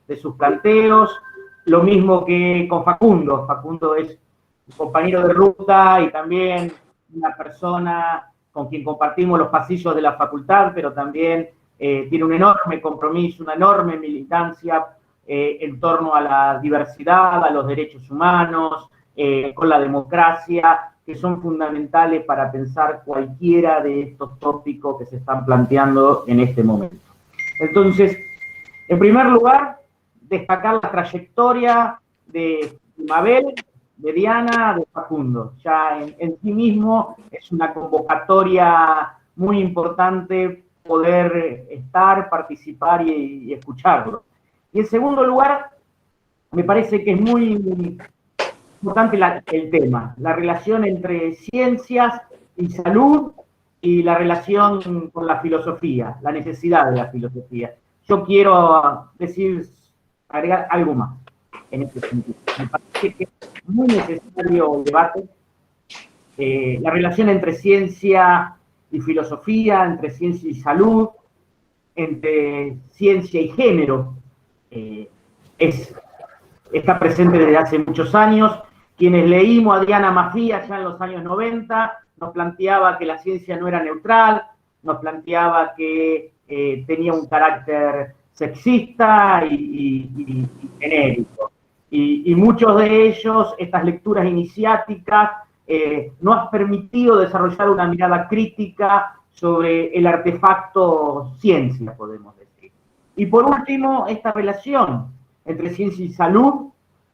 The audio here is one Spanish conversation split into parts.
de sus planteos, lo mismo que con Facundo. Facundo es un compañero de ruta y también una persona con quien compartimos los pasillos de la facultad, pero también tiene un enorme compromiso, una enorme militancia en torno a la diversidad, a los derechos humanos, con la democracia, que son fundamentales para pensar cualquiera de estos tópicos que se están planteando en este momento. Entonces, en primer lugar, destacar la trayectoria de Mabel, de Diana, de Facundo. Ya en sí mismo es una convocatoria muy importante poder estar, participar y escucharlo. Y en segundo lugar, me parece que es muy importante el tema, la relación entre ciencias y salud y la relación con la filosofía, la necesidad de la filosofía. Yo quiero agregar algo más en este sentido. Me parece que es muy necesario el debate, la relación entre ciencia y filosofía, entre ciencia y salud, entre ciencia y género, está presente desde hace muchos años. Quienes leímos a Diana Mafía ya en los años 90, nos planteaba que la ciencia no era neutral, nos planteaba que tenía un carácter sexista y genérico. Y muchos de ellos, estas lecturas iniciáticas, no han permitido desarrollar una mirada crítica sobre el artefacto ciencia, podemos decir. Y por último, esta relación entre ciencia y salud,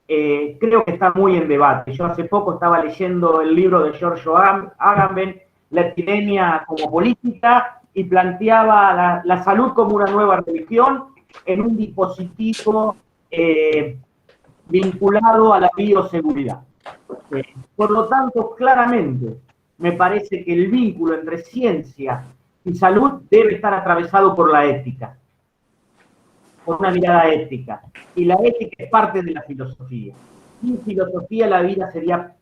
creo que está muy en debate. Yo hace poco estaba leyendo el libro de Giorgio Agamben, La epidemia como política, y planteaba la salud como una nueva religión en un dispositivo vinculado a la bioseguridad. Por lo tanto, claramente, me parece que el vínculo entre ciencia y salud debe estar atravesado por la ética, por una mirada ética. Y la ética es parte de la filosofía. Sin filosofía la vida sería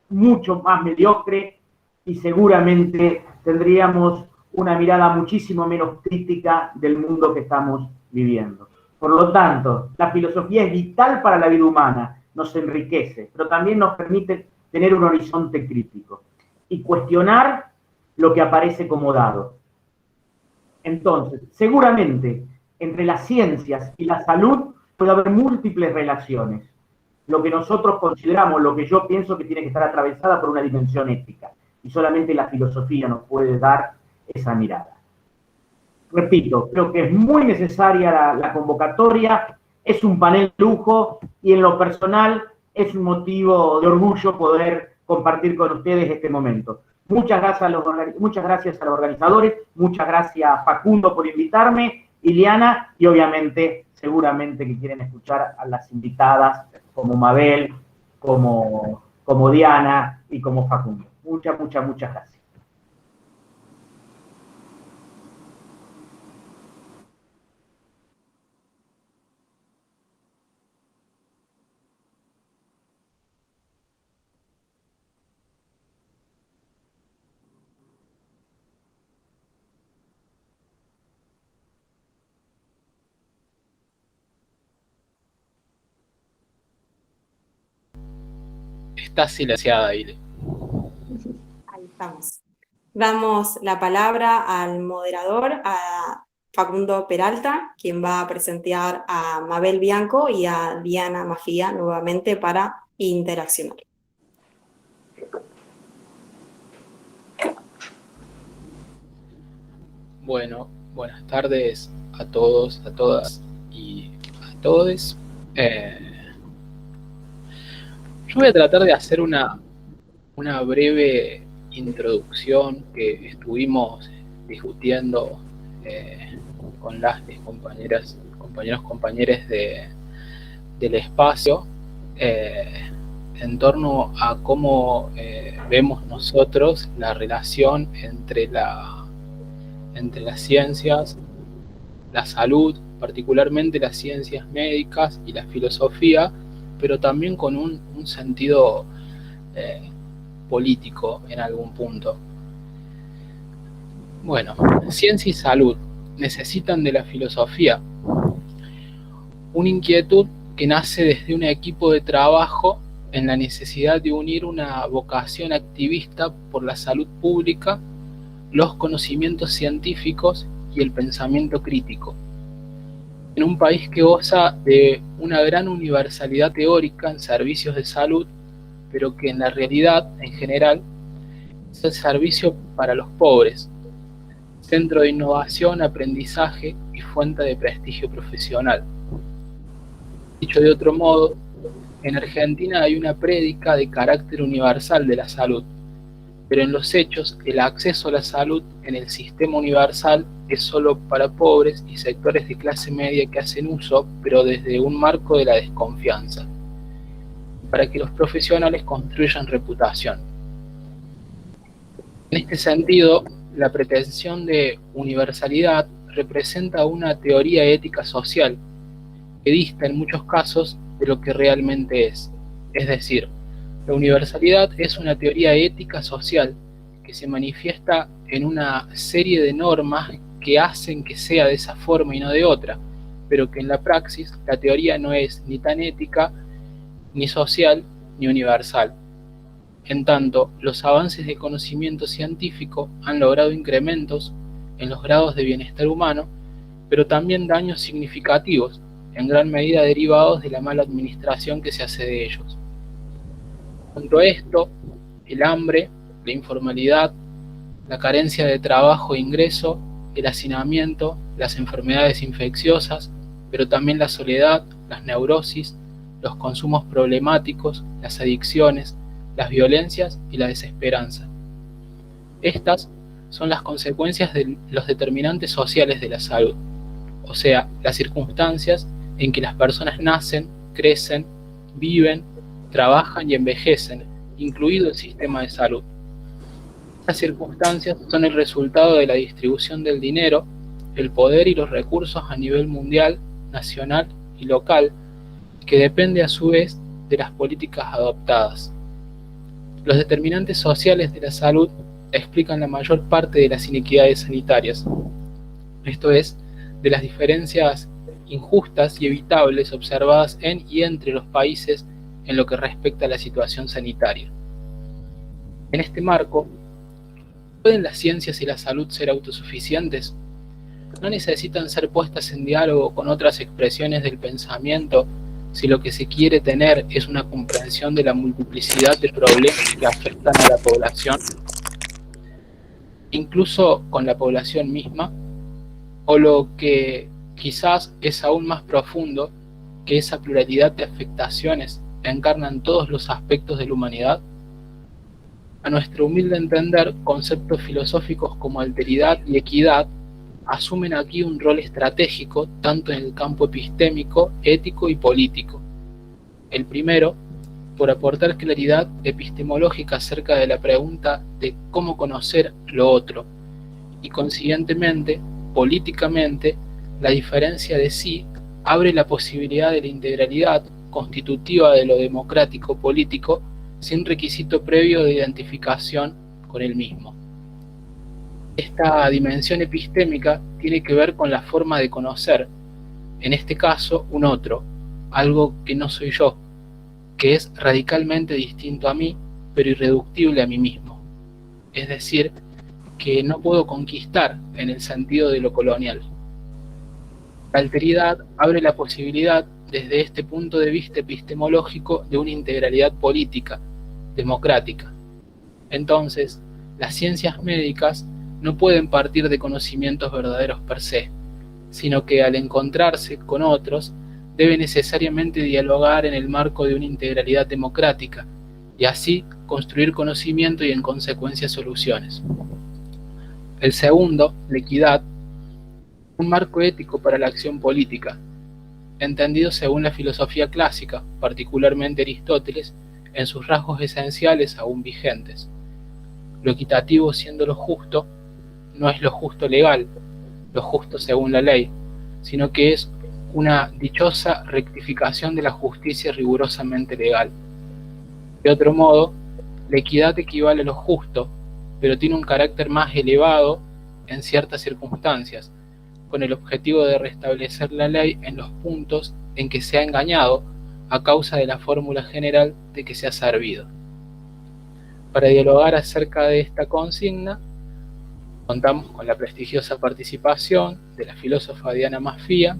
mucho más mediocre y seguramente tendríamos una mirada muchísimo menos crítica del mundo que estamos viviendo. Por lo tanto, la filosofía es vital para la vida humana, nos enriquece, pero también nos permite tener un horizonte crítico y cuestionar lo que aparece como dado. Entonces, seguramente, entre las ciencias y la salud puede haber múltiples relaciones. Lo que nosotros consideramos, lo que yo pienso que tiene que estar atravesada por una dimensión ética. Y solamente la filosofía nos puede dar esa mirada. Repito, creo que es muy necesaria la convocatoria, es un panel lujo y en lo personal es un motivo de orgullo poder compartir con ustedes este momento. Muchas gracias a los organizadores, muchas gracias Facundo por invitarme, Iliana, y obviamente, seguramente que quieren escuchar a las invitadas como Mabel, como Diana y como Facundo. Muchas gracias. Está silenciada, Ile. Ahí estamos. Damos la palabra al moderador, a Facundo Peralta, quien va a presentar a Mabel Bianco y a Diana Mafía nuevamente para interaccionar. Bueno, buenas tardes a todos, a todas y a todes. Yo voy a tratar de hacer una breve introducción que estuvimos discutiendo con las compañeros del espacio en torno a cómo vemos nosotros la relación entre las ciencias, la salud, particularmente las ciencias médicas y la filosofía, pero también con un sentido político en algún punto. Bueno, ciencia y salud necesitan de la filosofía. una inquietud que nace desde un equipo de trabajo en la necesidad de unir una vocación activista por la salud pública, los conocimientos científicos y el pensamiento crítico. En un país que goza de una gran universalidad teórica en servicios de salud, pero que en la realidad, en general, es el servicio para los pobres, centro de innovación, aprendizaje y fuente de prestigio profesional. Dicho de otro modo, en Argentina hay una prédica de carácter universal de la salud, pero en los hechos el acceso a la salud en el sistema universal es solo para pobres y sectores de clase media que hacen uso, pero desde un marco de la desconfianza, para que los profesionales construyan reputación. En este sentido, la pretensión de universalidad representa una teoría ética social que dista en muchos casos de lo que realmente es. Es decir, la universalidad es una teoría ética social que se manifiesta en una serie de normas que hacen que sea de esa forma y no de otra, pero que en la praxis la teoría no es ni tan ética, ni social, ni universal. En tanto, los avances de conocimiento científico han logrado incrementos en los grados de bienestar humano, pero también daños significativos, en gran medida derivados de la mala administración que se hace de ellos. Junto a esto, el hambre, la informalidad, la carencia de trabajo e ingreso, el hacinamiento, las enfermedades infecciosas, pero también la soledad, las neurosis, los consumos problemáticos, las adicciones, las violencias y la desesperanza. Estas son las consecuencias de los determinantes sociales de la salud, o sea, las circunstancias en que las personas nacen, crecen, viven, trabajan y envejecen, incluido el sistema de salud. Estas circunstancias son el resultado de la distribución del dinero, el poder y los recursos a nivel mundial, nacional y local, que depende a su vez de las políticas adoptadas. Los determinantes sociales de la salud explican la mayor parte de las inequidades sanitarias, esto es, de las diferencias injustas y evitables observadas en y entre los países en lo que respecta a la situación sanitaria. En este marco, ¿pueden las ciencias y la salud ser autosuficientes? ¿No necesitan ser puestas en diálogo con otras expresiones del pensamiento si lo que se quiere tener es una comprensión de la multiplicidad de problemas que afectan a la población, incluso con la población misma? ¿O lo que quizás es aún más profundo, que esa pluralidad de afectaciones encarnan todos los aspectos de la humanidad? A nuestro humilde entender, conceptos filosóficos como alteridad y equidad asumen aquí un rol estratégico tanto en el campo epistémico, ético y político. El primero, por aportar claridad epistemológica acerca de la pregunta de cómo conocer lo otro, y consiguientemente, políticamente, la diferencia de sí abre la posibilidad de la integralidad constitutiva de lo democrático político sin requisito previo de identificación con el mismo. Esta dimensión epistémica tiene que ver con la forma de conocer, en este caso un otro, algo que no soy yo, que es radicalmente distinto a mí, pero irreductible a mí mismo. Es decir, que no puedo conquistar en el sentido de lo colonial. La alteridad abre la posibilidad, desde este punto de vista epistemológico, de una integralidad política, democrática. Entonces, las ciencias médicas no pueden partir de conocimientos verdaderos per se, sino que al encontrarse con otros, debe necesariamente dialogar en el marco de una integralidad democrática, y así construir conocimiento y en consecuencia soluciones. El segundo, la equidad, un marco ético para la acción política, entendido según la filosofía clásica, particularmente Aristóteles, en sus rasgos esenciales aún vigentes. Lo equitativo siendo lo justo, no es lo justo legal, lo justo según la ley, sino que es una dichosa rectificación de la justicia rigurosamente legal. De otro modo, la equidad equivale a lo justo, pero tiene un carácter más elevado en ciertas circunstancias, con el objetivo de restablecer la ley en los puntos en que se ha engañado a causa de la fórmula general de que se ha servido. Para dialogar acerca de esta consigna, contamos con la prestigiosa participación de la filósofa Diana Maffía.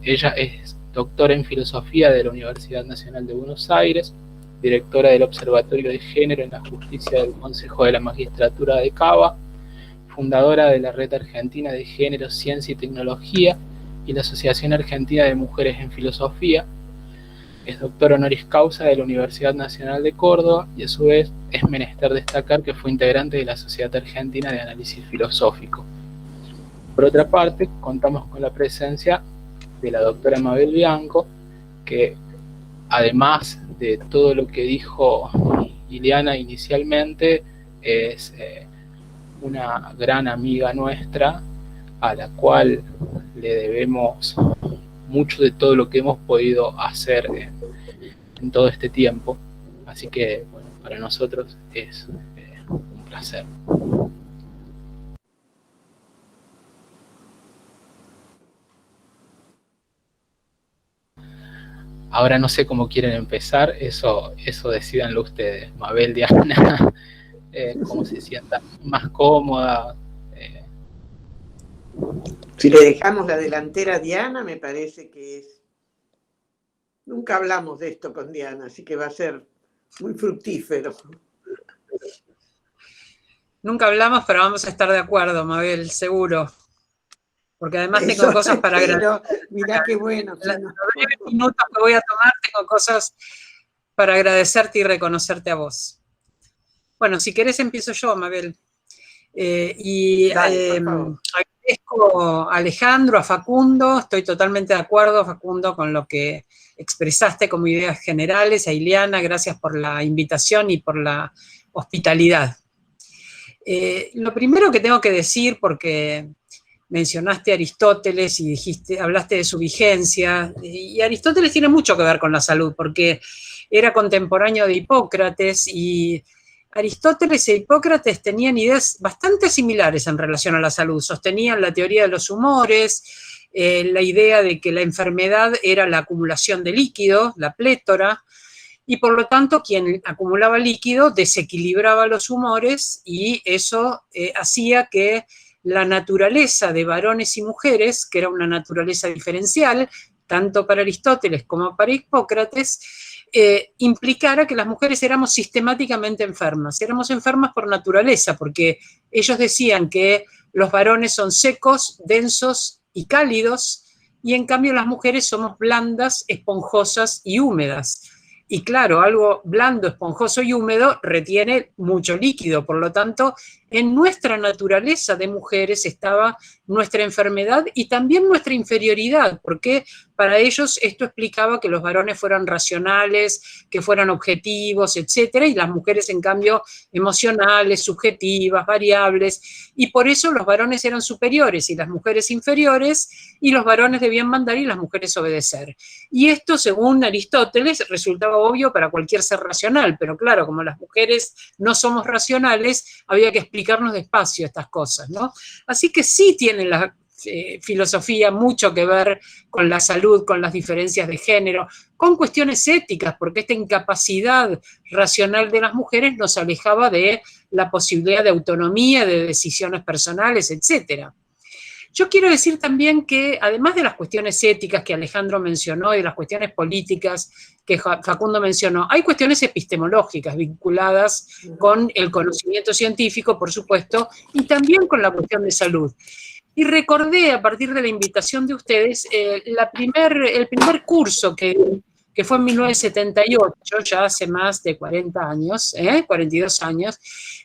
Ella es doctora en Filosofía de la Universidad Nacional de Buenos Aires, directora del Observatorio de Género en la Justicia del Consejo de la Magistratura de Cava, fundadora de la Red Argentina de Género, Ciencia y Tecnología y la Asociación Argentina de Mujeres en Filosofía. Es doctora honoris causa de la Universidad Nacional de Córdoba y a su vez es menester destacar que fue integrante de la Sociedad Argentina de Análisis Filosófico. Por otra parte, contamos con la presencia de la doctora Mabel Bianco, que además de todo lo que dijo Ileana inicialmente, es una gran amiga nuestra, a la cual le debemos mucho de todo lo que hemos podido hacer en todo este tiempo. Así que, bueno, para nosotros es un placer. Ahora no sé cómo quieren empezar, eso decídanlo ustedes, Mabel, Diana, cómo se sientan más cómoda. Si le dejamos la delantera a Diana, me parece que es... Nunca hablamos de esto con Diana, así que va a ser muy fructífero. Nunca hablamos, pero vamos a estar de acuerdo, Mabel, seguro. Porque además Eso tengo cosas para agradecer. Mirá qué bueno. En los breves minutos que voy a tomar, tengo cosas para agradecerte y reconocerte a vos. Bueno, si querés empiezo yo, Mabel. Dale, por favor. Agradezco a Alejandro, a Facundo, estoy totalmente de acuerdo, Facundo, con lo que expresaste como ideas generales, a Ileana, gracias por la invitación y por la hospitalidad. Lo primero que tengo que decir, porque mencionaste a Aristóteles y hablaste de su vigencia, y Aristóteles tiene mucho que ver con la salud, porque era contemporáneo de Hipócrates, y Aristóteles e Hipócrates tenían ideas bastante similares en relación a la salud. Sostenían la teoría de los humores, la idea de que la enfermedad era la acumulación de líquido, la plétora, y por lo tanto quien acumulaba líquido desequilibraba los humores y eso hacía que la naturaleza de varones y mujeres, que era una naturaleza diferencial, tanto para Aristóteles como para Hipócrates, implicara que las mujeres éramos sistemáticamente enfermas. Éramos enfermas por naturaleza, porque ellos decían que los varones son secos, densos y cálidos, y en cambio las mujeres somos blandas, esponjosas y húmedas. Y claro, algo blando, esponjoso y húmedo retiene mucho líquido, por lo tanto, en nuestra naturaleza de mujeres estaba nuestra enfermedad y también nuestra inferioridad, porque para ellos esto explicaba que los varones fueran racionales, que fueran objetivos, etcétera, y las mujeres, en cambio, emocionales, subjetivas, variables, y por eso los varones eran superiores y las mujeres inferiores, y los varones debían mandar y las mujeres obedecer. Y esto, según Aristóteles, resultaba obvio para cualquier ser racional, pero claro, como las mujeres no somos racionales, había que explicarnos despacio estas cosas, ¿no? Así que sí tiene la filosofía mucho que ver con la salud, con las diferencias de género, con cuestiones éticas, porque esta incapacidad racional de las mujeres nos alejaba de la posibilidad de autonomía, de decisiones personales, etcétera. Yo quiero decir también que, además de las cuestiones éticas que Alejandro mencionó y de las cuestiones políticas que Facundo mencionó, hay cuestiones epistemológicas vinculadas con el conocimiento científico, por supuesto, y también con la cuestión de salud. Y recordé, a partir de la invitación de ustedes, el primer curso que fue en 1978, ya hace más de 40 años, 42 años.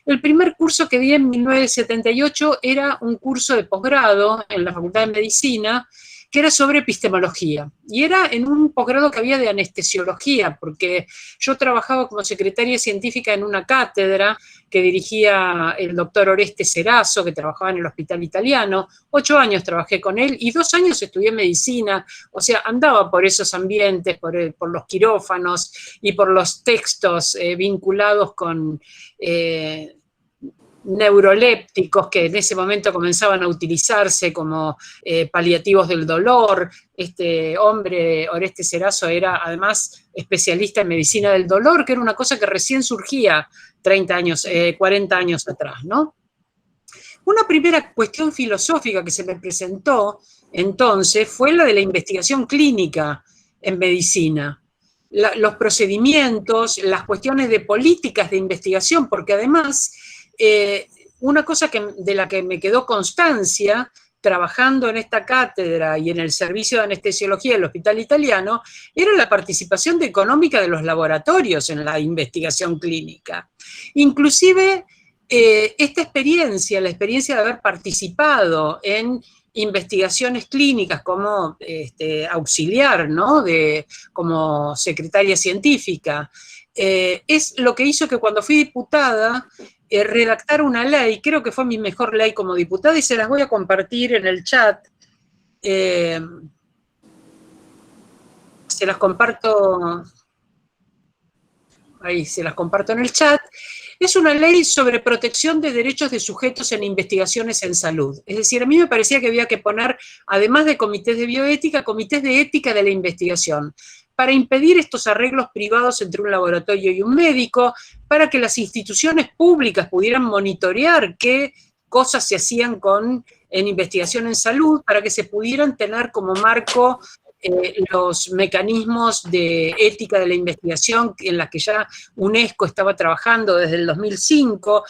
El primer curso que di en 1978 era un curso de posgrado en la Facultad de Medicina, que era sobre epistemología. Y era en un posgrado que había de anestesiología, porque yo trabajaba como secretaria científica en una cátedra que dirigía el doctor Orestes Erazo, que trabajaba en el Hospital Italiano. 8 años trabajé con él y 2 años estudié medicina. O sea, andaba por esos ambientes, por los quirófanos y por los textos vinculados con neurolépticos que en ese momento comenzaban a utilizarse como paliativos del dolor. Este hombre, Orestes Erazo, era además especialista en medicina del dolor, que era una cosa que recién surgía 40 años atrás, ¿no? Una primera cuestión filosófica que se me presentó entonces fue la de la investigación clínica en medicina. Los procedimientos, las cuestiones de políticas de investigación, porque además una cosa de la que me quedó constancia trabajando en esta cátedra y en el servicio de anestesiología del Hospital Italiano era la participación económica de los laboratorios en la investigación clínica. Inclusive esta experiencia, la experiencia de haber participado en investigaciones clínicas como auxiliar, ¿no? Como secretaria científica, es lo que hizo que cuando fui diputada redactar una ley, creo que fue mi mejor ley como diputada, y se las voy a compartir en el chat. Se las comparto, ahí se las comparto en el chat. Es una ley sobre protección de derechos de sujetos en investigaciones en salud. Es decir, a mí me parecía que había que poner, además de comités de bioética, comités de ética de la investigación, para impedir estos arreglos privados entre un laboratorio y un médico, para que las instituciones públicas pudieran monitorear qué cosas se hacían en investigación en salud, para que se pudieran tener como marco los mecanismos de ética de la investigación en las que ya UNESCO estaba trabajando desde el 2005.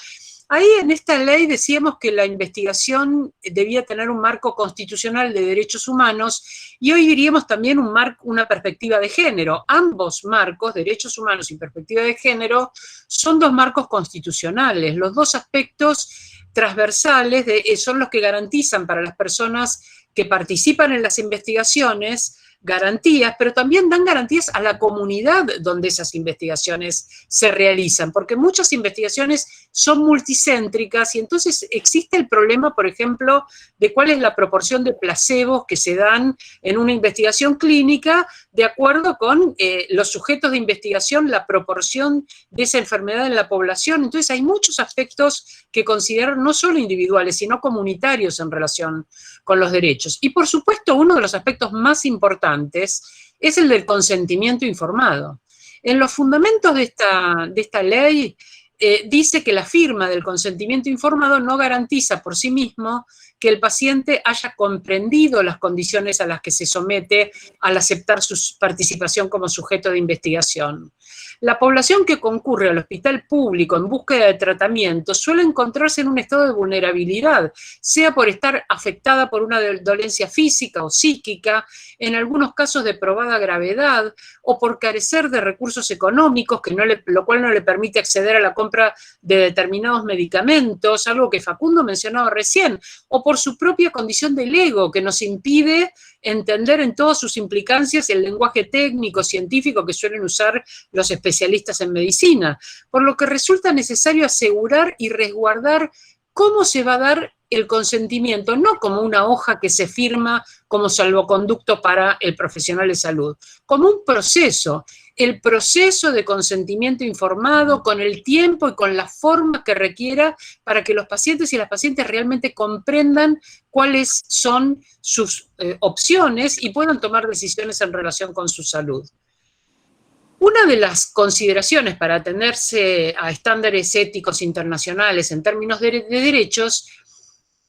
Ahí en esta ley decíamos que la investigación debía tener un marco constitucional de derechos humanos y hoy diríamos también una perspectiva de género. Ambos marcos, derechos humanos y perspectiva de género, son dos marcos constitucionales. Los dos aspectos transversales son los que garantizan para las personas que participan en las investigaciones garantías, pero también dan garantías a la comunidad donde esas investigaciones se realizan, porque muchas investigaciones son multicéntricas y entonces existe el problema, por ejemplo, de cuál es la proporción de placebos que se dan en una investigación clínica de acuerdo con los sujetos de investigación, la proporción de esa enfermedad en la población. Entonces hay muchos aspectos que considerar no solo individuales, sino comunitarios en relación con los derechos. Y por supuesto, uno de los aspectos más importantes es el del consentimiento informado. En los fundamentos de esta ley dice que la firma del consentimiento informado no garantiza por sí mismo que el paciente haya comprendido las condiciones a las que se somete al aceptar su participación como sujeto de investigación. La población que concurre al hospital público en búsqueda de tratamiento suele encontrarse en un estado de vulnerabilidad, sea por estar afectada por una dolencia física o psíquica, en algunos casos de probada gravedad, o por carecer de recursos económicos, lo cual no le permite acceder a la compra de determinados medicamentos, algo que Facundo mencionaba recién, o por su propia condición del ego, que nos impide entender en todas sus implicancias el lenguaje técnico, científico que suelen usar los especialistas en medicina, por lo que resulta necesario asegurar y resguardar cómo se va a dar el consentimiento, no como una hoja que se firma como salvoconducto para el profesional de salud, como un proceso, el proceso de consentimiento informado con el tiempo y con la forma que requiera para que los pacientes y las pacientes realmente comprendan cuáles son sus opciones y puedan tomar decisiones en relación con su salud. Una de las consideraciones para atenerse a estándares éticos internacionales en términos de derechos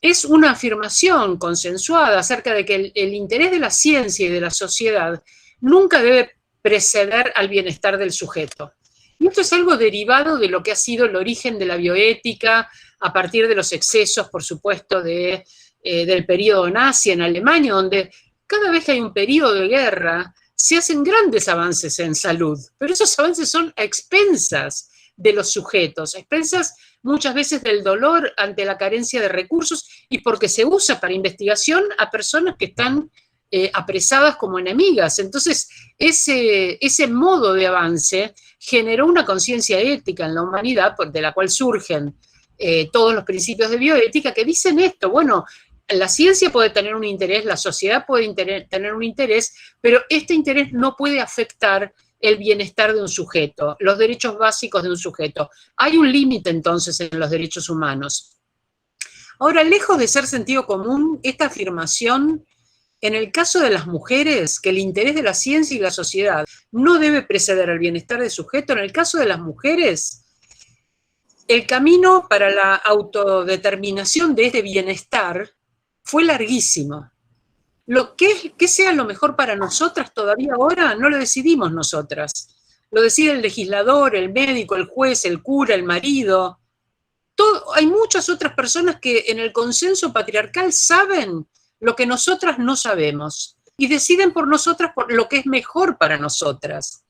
es una afirmación consensuada acerca de que el interés de la ciencia y de la sociedad nunca debe preceder al bienestar del sujeto. Y esto es algo derivado de lo que ha sido el origen de la bioética a partir de los excesos, por supuesto, del periodo nazi en Alemania, donde cada vez que hay un periodo de guerra se hacen grandes avances en salud, pero esos avances son a expensas de los sujetos, a expensas muchas veces del dolor ante la carencia de recursos y porque se usa para investigación a personas que están apresadas como enemigas. Entonces, ese modo de avance generó una conciencia ética en la humanidad, de la cual surgen todos los principios de bioética que dicen esto, bueno, la ciencia puede tener un interés, la sociedad puede tener un interés, pero este interés no puede afectar el bienestar de un sujeto, los derechos básicos de un sujeto. Hay un límite entonces en los derechos humanos. Ahora, lejos de ser sentido común, esta afirmación, en el caso de las mujeres, que el interés de la ciencia y la sociedad no debe preceder al bienestar del sujeto, en el caso de las mujeres, el camino para la autodeterminación de este bienestar fue larguísimo. ¿Qué sea lo mejor para nosotras todavía ahora? No lo decidimos nosotras. Lo decide el legislador, el médico, el juez, el cura, el marido. Hay muchas otras personas que en el consenso patriarcal saben lo que nosotras no sabemos y deciden por nosotras por lo que es mejor para nosotras.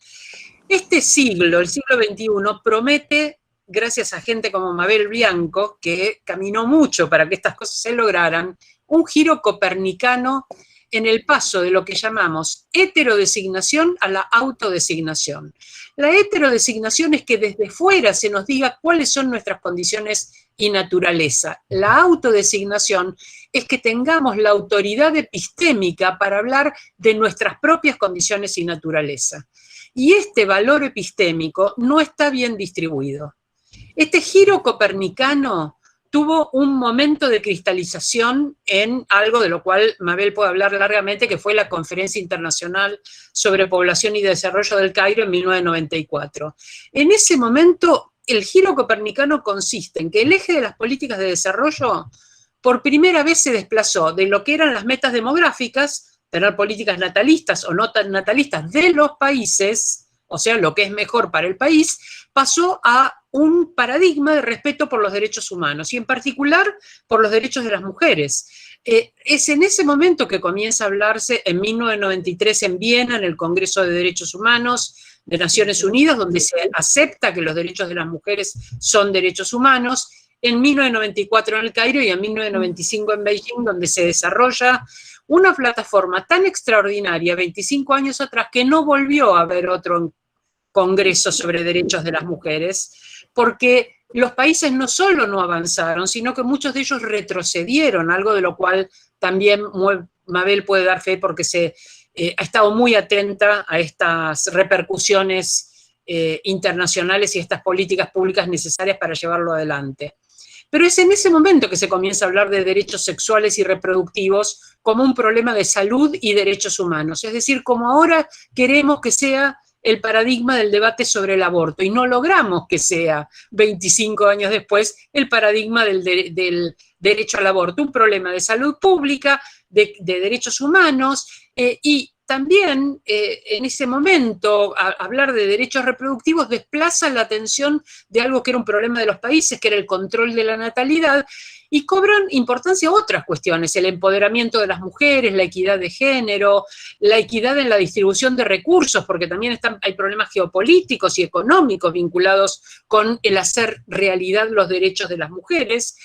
Este siglo, el siglo XXI, promete, gracias a gente como Mabel Bianco, que caminó mucho para que estas cosas se lograran, un giro copernicano en el paso de lo que llamamos heterodesignación a la autodesignación. La heterodesignación es que desde fuera se nos diga cuáles son nuestras condiciones y naturaleza. La autodesignación es que tengamos la autoridad epistémica para hablar de nuestras propias condiciones y naturaleza. Y este valor epistémico no está bien distribuido. Este giro copernicano tuvo un momento de cristalización en algo de lo cual Mabel puede hablar largamente, que fue la Conferencia Internacional sobre Población y Desarrollo del Cairo en 1994. En ese momento, el giro copernicano consiste en que el eje de las políticas de desarrollo por primera vez se desplazó de lo que eran las metas demográficas, tener políticas natalistas o no tan natalistas de los países, o sea, lo que es mejor para el país, pasó a un paradigma de respeto por los derechos humanos y en particular por los derechos de las mujeres. Es en ese momento que comienza a hablarse en 1993 en Viena, en el Congreso de Derechos Humanos de Naciones Unidas, donde se acepta que los derechos de las mujeres son derechos humanos, en 1994 en el Cairo y en 1995 en Beijing, donde se desarrolla una plataforma tan extraordinaria 25 años atrás que no volvió a haber otro congreso sobre derechos de las mujeres, porque los países no solo no avanzaron, sino que muchos de ellos retrocedieron, algo de lo cual también Mabel puede dar fe porque ha estado muy atenta a estas repercusiones internacionales y estas políticas públicas necesarias para llevarlo adelante. Pero es en ese momento que se comienza a hablar de derechos sexuales y reproductivos como un problema de salud y derechos humanos. Es decir, como ahora queremos que sea el paradigma del debate sobre el aborto y no logramos que sea 25 años después el paradigma del derecho al aborto, un problema de salud pública, de derechos humanos y también en ese momento hablar de derechos reproductivos desplaza la atención de algo que era un problema de los países, que era el control de la natalidad, y cobran importancia otras cuestiones, el empoderamiento de las mujeres, la equidad de género, la equidad en la distribución de recursos, porque también hay problemas geopolíticos y económicos vinculados con el hacer realidad los derechos de las mujeres.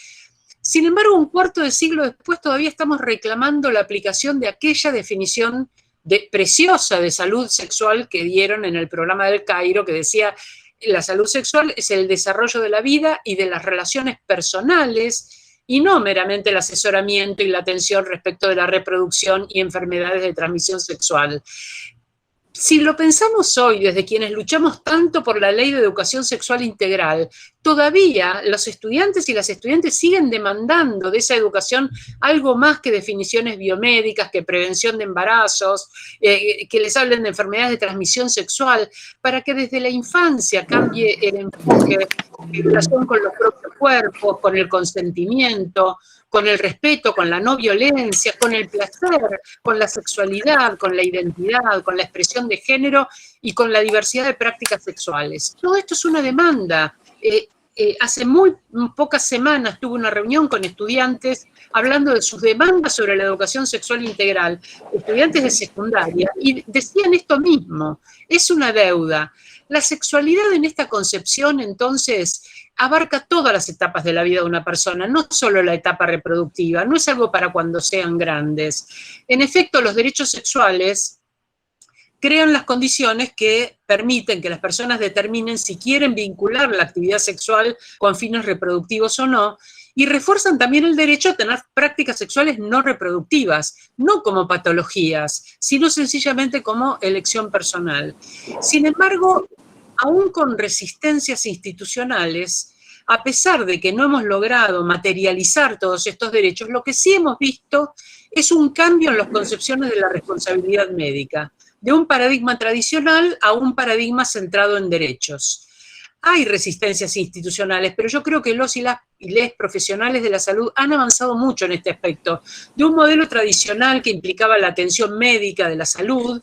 Sin embargo, un cuarto de siglo después todavía estamos reclamando la aplicación de aquella definición preciosa de salud sexual que dieron en el programa del Cairo, que decía la salud sexual es el desarrollo de la vida y de las relaciones personales y no meramente el asesoramiento y la atención respecto de la reproducción y enfermedades de transmisión sexual. Si lo pensamos hoy desde quienes luchamos tanto por la ley de educación sexual integral, todavía los estudiantes y las estudiantes siguen demandando de esa educación algo más que definiciones biomédicas, que prevención de embarazos, que les hablen de enfermedades de transmisión sexual, para que desde la infancia cambie el enfoque en relación con los propios cuerpos, con el consentimiento, con el respeto, con la no violencia, con el placer, con la sexualidad, con la identidad, con la expresión de género y con la diversidad de prácticas sexuales. Todo esto es una demanda. Hace muy pocas semanas tuve una reunión con estudiantes hablando de sus demandas sobre la educación sexual integral, estudiantes de secundaria, y decían esto mismo, es una deuda. La sexualidad en esta concepción, entonces, abarca todas las etapas de la vida de una persona, no solo la etapa reproductiva, no es algo para cuando sean grandes. En efecto, los derechos sexuales crean las condiciones que permiten que las personas determinen si quieren vincular la actividad sexual con fines reproductivos o no, y refuerzan también el derecho a tener prácticas sexuales no reproductivas, no como patologías, sino sencillamente como elección personal. Sin embargo, aún con resistencias institucionales, a pesar de que no hemos logrado materializar todos estos derechos, lo que sí hemos visto es un cambio en las concepciones de la responsabilidad médica, de un paradigma tradicional a un paradigma centrado en derechos. Hay resistencias institucionales, pero yo creo que los y les profesionales de la salud han avanzado mucho en este aspecto, de un modelo tradicional que implicaba la atención médica de la salud,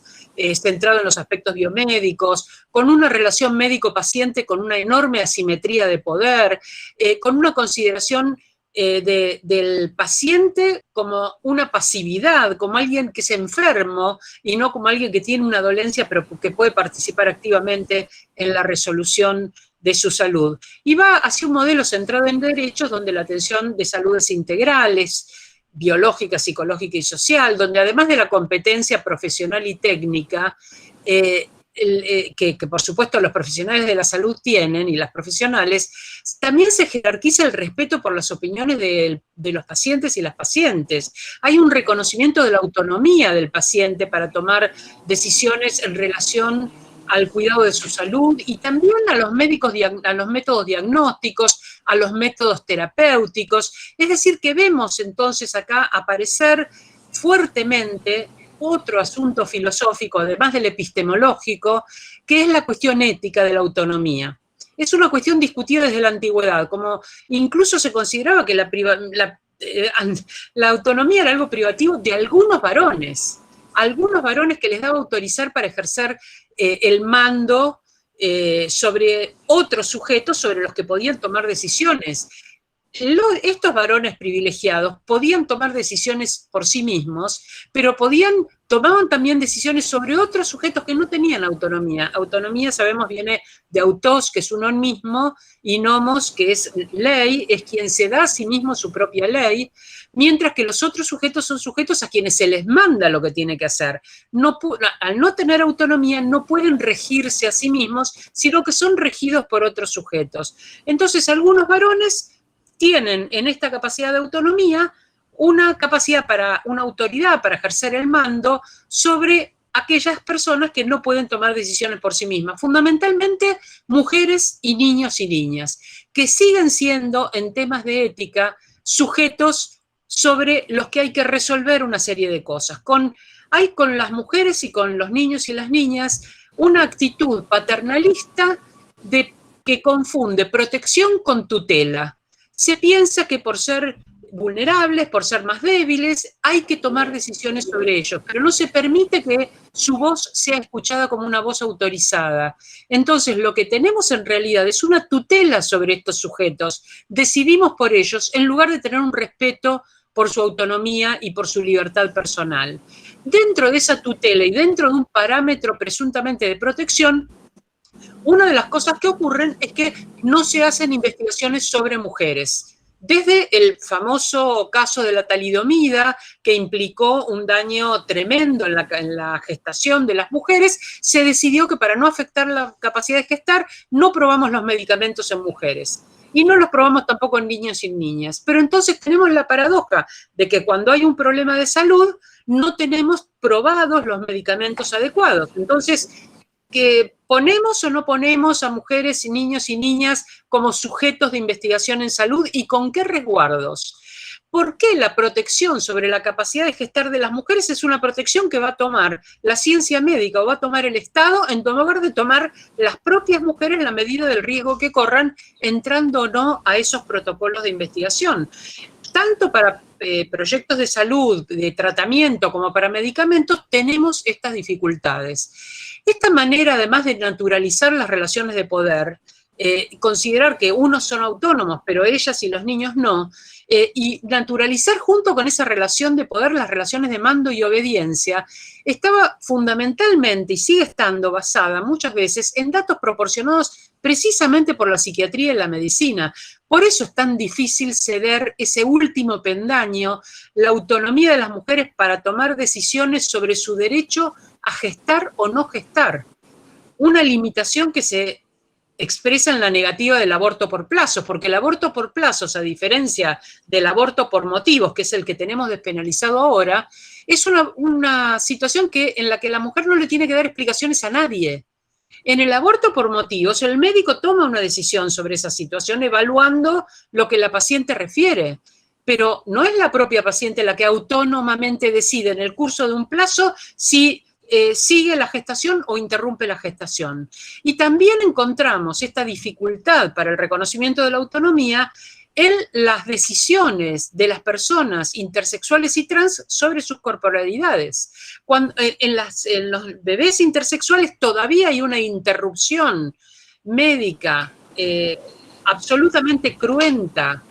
centrado en los aspectos biomédicos, con una relación médico-paciente con una enorme asimetría de poder, con una consideración del paciente como una pasividad, como alguien que es enfermo y no como alguien que tiene una dolencia pero que puede participar activamente en la resolución de su salud. Y va hacia un modelo centrado en derechos donde la atención de salud es integral, es biológica, psicológica y social, donde además de la competencia profesional y técnica, que por supuesto los profesionales de la salud tienen y las profesionales, también se jerarquiza el respeto por las opiniones de los pacientes y las pacientes. Hay un reconocimiento de la autonomía del paciente para tomar decisiones en relación al cuidado de su salud y también a los métodos diagnósticos, a los métodos terapéuticos. Es decir, que vemos entonces acá aparecer fuertemente otro asunto filosófico, además del epistemológico, que es la cuestión ética de la autonomía. Es una cuestión discutida desde la antigüedad, como incluso se consideraba que la autonomía era algo privativo de algunos varones que les daba autorizar para ejercer el mando sobre otros sujetos sobre los que podían tomar decisiones. Estos varones privilegiados podían tomar decisiones por sí mismos, pero tomaban también decisiones sobre otros sujetos que no tenían autonomía. Autonomía, sabemos, viene de autos, que es uno mismo, y nomos, que es ley, es quien se da a sí mismo su propia ley, mientras que los otros sujetos son sujetos a quienes se les manda lo que tiene que hacer. Al no tener autonomía, no pueden regirse a sí mismos, sino que son regidos por otros sujetos. Entonces, algunos varones tienen en esta capacidad de autonomía una autoridad para ejercer el mando sobre aquellas personas que no pueden tomar decisiones por sí mismas, fundamentalmente mujeres y niñas, que siguen siendo en temas de ética sujetos sobre los que hay que resolver una serie de cosas. Hay con las mujeres y con los niños y las niñas una actitud paternalista que confunde protección con tutela. Se piensa que por ser vulnerables, por ser más débiles, hay que tomar decisiones sobre ellos, pero no se permite que su voz sea escuchada como una voz autorizada. Entonces, lo que tenemos en realidad es una tutela sobre estos sujetos. Decidimos por ellos en lugar de tener un respeto por su autonomía y por su libertad personal. Dentro de esa tutela y dentro de un parámetro presuntamente de protección, una de las cosas que ocurren es que no se hacen investigaciones sobre mujeres. Desde el famoso caso de la talidomida, que implicó un daño tremendo en la gestación de las mujeres, se decidió que para no afectar la capacidad de gestar, no probamos los medicamentos en mujeres. Y no los probamos tampoco en niños y niñas. Pero entonces tenemos la paradoja de que cuando hay un problema de salud, no tenemos probados los medicamentos adecuados. Entonces, que ponemos o no ponemos a mujeres y niñas como sujetos de investigación en salud y con qué resguardos. ¿Por qué la protección sobre la capacidad de gestar de las mujeres es una protección que va a tomar la ciencia médica o va a tomar el Estado en lugar de tomar las propias mujeres en la medida del riesgo que corran, entrando o no a esos protocolos de investigación? Tanto para proyectos de salud, de tratamiento, como para medicamentos, tenemos estas dificultades. Esta manera, además de naturalizar las relaciones de poder, considerar que unos son autónomos, pero ellas y los niños no, y naturalizar junto con esa relación de poder las relaciones de mando y obediencia, estaba fundamentalmente y sigue estando basada muchas veces en datos proporcionados precisamente por la psiquiatría y la medicina. Por eso es tan difícil ceder ese último peldaño, la autonomía de las mujeres para tomar decisiones sobre su derecho a gestar o no gestar. Una limitación que se expresa en la negativa del aborto por plazos, porque el aborto por plazos, a diferencia del aborto por motivos, que es el que tenemos despenalizado ahora, es una situación en la que la mujer no le tiene que dar explicaciones a nadie. En el aborto por motivos, el médico toma una decisión sobre esa situación evaluando lo que la paciente refiere, pero no es la propia paciente la que autónomamente decide en el curso de un plazo si sigue la gestación o interrumpe la gestación. Y también encontramos esta dificultad para el reconocimiento de la autonomía en las decisiones de las personas intersexuales y trans sobre sus corporalidades. En los bebés intersexuales todavía hay una interrupción médica absolutamente cruenta,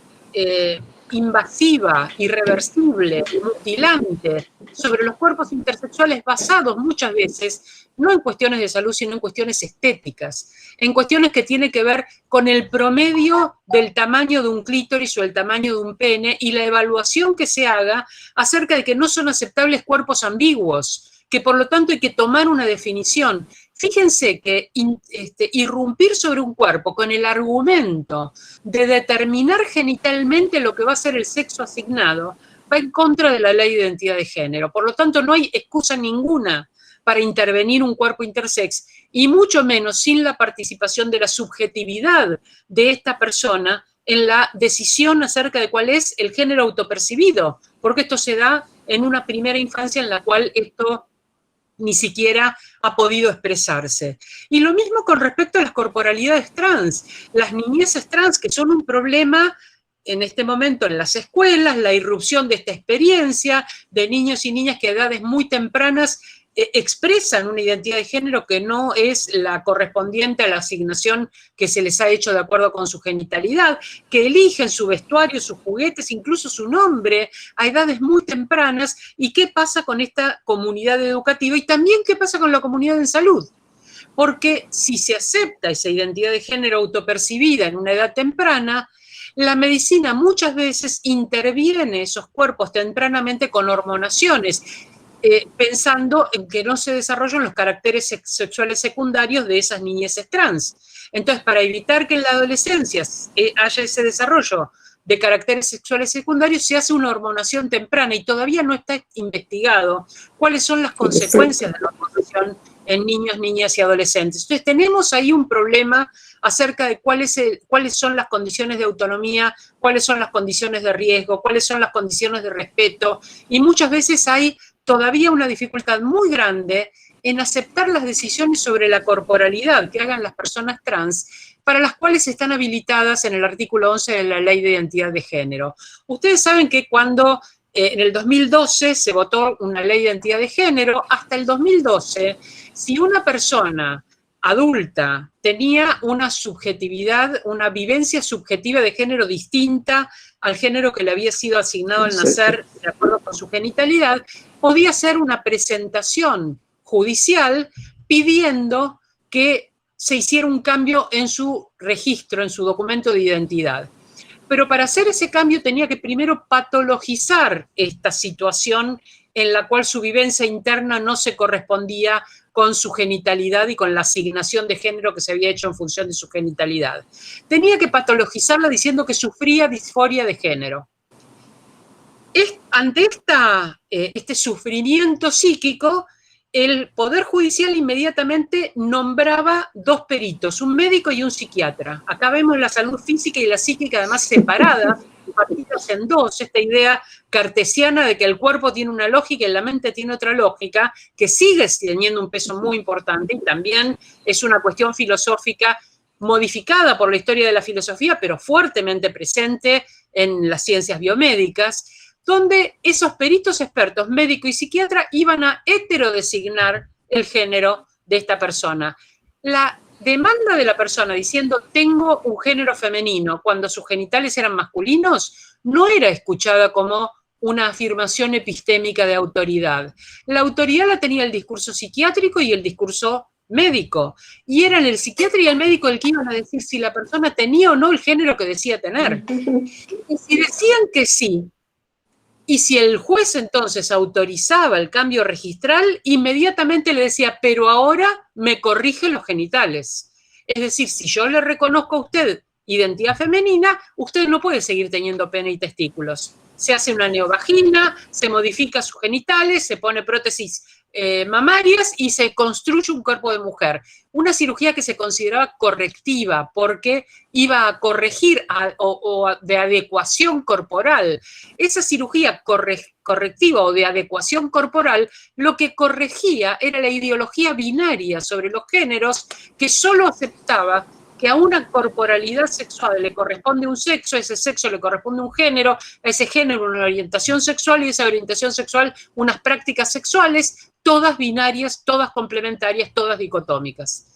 invasiva, irreversible, mutilante sobre los cuerpos intersexuales, basados muchas veces no en cuestiones de salud, sino en cuestiones estéticas, en cuestiones que tienen que ver con el promedio del tamaño de un clítoris o el tamaño de un pene y la evaluación que se haga acerca de que no son aceptables cuerpos ambiguos, que por lo tanto hay que tomar una definición. Fíjense que irrumpir sobre un cuerpo con el argumento de determinar genitalmente lo que va a ser el sexo asignado va en contra de la ley de identidad de género. Por lo tanto, no hay excusa ninguna para intervenir un cuerpo intersex, y mucho menos sin la participación de la subjetividad de esta persona en la decisión acerca de cuál es el género autopercibido, porque esto se da en una primera infancia en la cual esto ni siquiera ha podido expresarse. Y lo mismo con respecto a las corporalidades trans, las niñeces trans, que son un problema en este momento en las escuelas, la irrupción de esta experiencia de niños y niñas que a edades muy tempranas expresan una identidad de género que no es la correspondiente a la asignación que se les ha hecho de acuerdo con su genitalidad, que eligen su vestuario, sus juguetes, incluso su nombre a edades muy tempranas. ¿Y qué pasa con esta comunidad educativa? Y también qué pasa con la comunidad en salud. Porque si se acepta esa identidad de género autopercibida en una edad temprana, la medicina muchas veces interviene en esos cuerpos tempranamente con hormonaciones, pensando en que no se desarrollan los caracteres sexuales secundarios de esas niñeces trans. Entonces, para evitar que en la adolescencia haya ese desarrollo de caracteres sexuales secundarios, se hace una hormonación temprana y todavía no está investigado cuáles son las consecuencias de la hormonación en niños, niñas y adolescentes. Entonces, tenemos ahí un problema acerca de cuáles son las condiciones de autonomía, cuáles son las condiciones de riesgo, cuáles son las condiciones de respeto, y muchas veces hay todavía una dificultad muy grande en aceptar las decisiones sobre la corporalidad que hagan las personas trans, para las cuales están habilitadas en el artículo 11 de la Ley de Identidad de Género. Ustedes saben que cuando en el 2012 se votó una Ley de Identidad de Género, hasta el 2012, si una persona adulta tenía una subjetividad, una vivencia subjetiva de género distinta al género que le había sido asignado al nacer de acuerdo con su genitalidad, podía hacer una presentación judicial pidiendo que se hiciera un cambio en su registro, en su documento de identidad. Pero para hacer ese cambio tenía que primero patologizar esta situación en la cual su vivencia interna no se correspondía con su genitalidad y con la asignación de género que se había hecho en función de su genitalidad. Tenía que patologizarla diciendo que sufría disforia de género. Ante este sufrimiento psíquico, el Poder Judicial inmediatamente nombraba dos peritos, un médico y un psiquiatra. Acá vemos la salud física y la psíquica además separadas, partidas en dos, esta idea cartesiana de que el cuerpo tiene una lógica y la mente tiene otra lógica, que sigue teniendo un peso muy importante y también es una cuestión filosófica modificada por la historia de la filosofía, pero fuertemente presente en las ciencias biomédicas, donde esos peritos expertos, médico y psiquiatra, iban a heterodesignar el género de esta persona. La demanda de la persona diciendo tengo un género femenino cuando sus genitales eran masculinos no era escuchada como una afirmación epistémica de autoridad. La autoridad la tenía el discurso psiquiátrico y el discurso médico, y eran el psiquiatra y el médico el que iban a decir si la persona tenía o no el género que decía tener. Y si decían que sí, Y si el juez entonces autorizaba el cambio registral, inmediatamente le decía, pero ahora me corrige los genitales. Es decir, si yo le reconozco a usted identidad femenina, usted no puede seguir teniendo pene y testículos. Se hace una neovagina, se modifica sus genitales, se pone prótesis mamarias y se construye un cuerpo de mujer. Una cirugía que se consideraba correctiva porque iba a corregir o de adecuación corporal. Esa cirugía correctiva o de adecuación corporal lo que corregía era la ideología binaria sobre los géneros que solo aceptaba que a una corporalidad sexual le corresponde un sexo, a ese sexo le corresponde un género, a ese género una orientación sexual y a esa orientación sexual unas prácticas sexuales, todas binarias, todas complementarias, todas dicotómicas.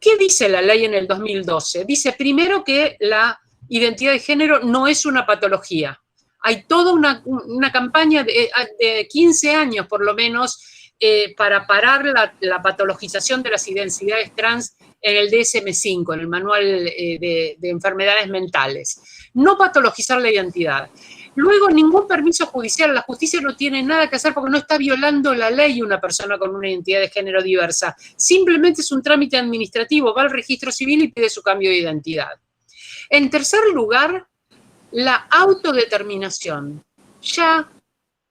¿Qué dice la ley en el 2012? Dice primero que la identidad de género no es una patología. Hay toda una campaña de 15 años por lo menos para parar la patologización de las identidades trans en el DSM-5, en el Manual de Enfermedades Mentales. No patologizar la identidad. Luego, ningún permiso judicial, la justicia no tiene nada que hacer porque no está violando la ley una persona con una identidad de género diversa. Simplemente es un trámite administrativo, va al registro civil y pide su cambio de identidad. En tercer lugar, la autodeterminación. Ya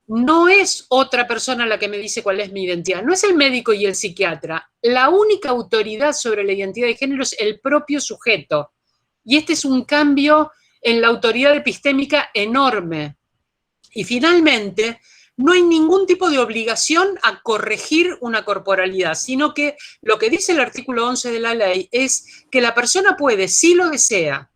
no es otra persona la que me dice cuál es mi identidad, no es el médico y el psiquiatra. La única autoridad sobre la identidad de género es el propio sujeto. Y este es un cambio en la autoridad epistémica enorme. Y finalmente, no hay ningún tipo de obligación a corregir una corporalidad, sino que lo que dice el artículo 11 de la ley es que la persona puede, si lo desea,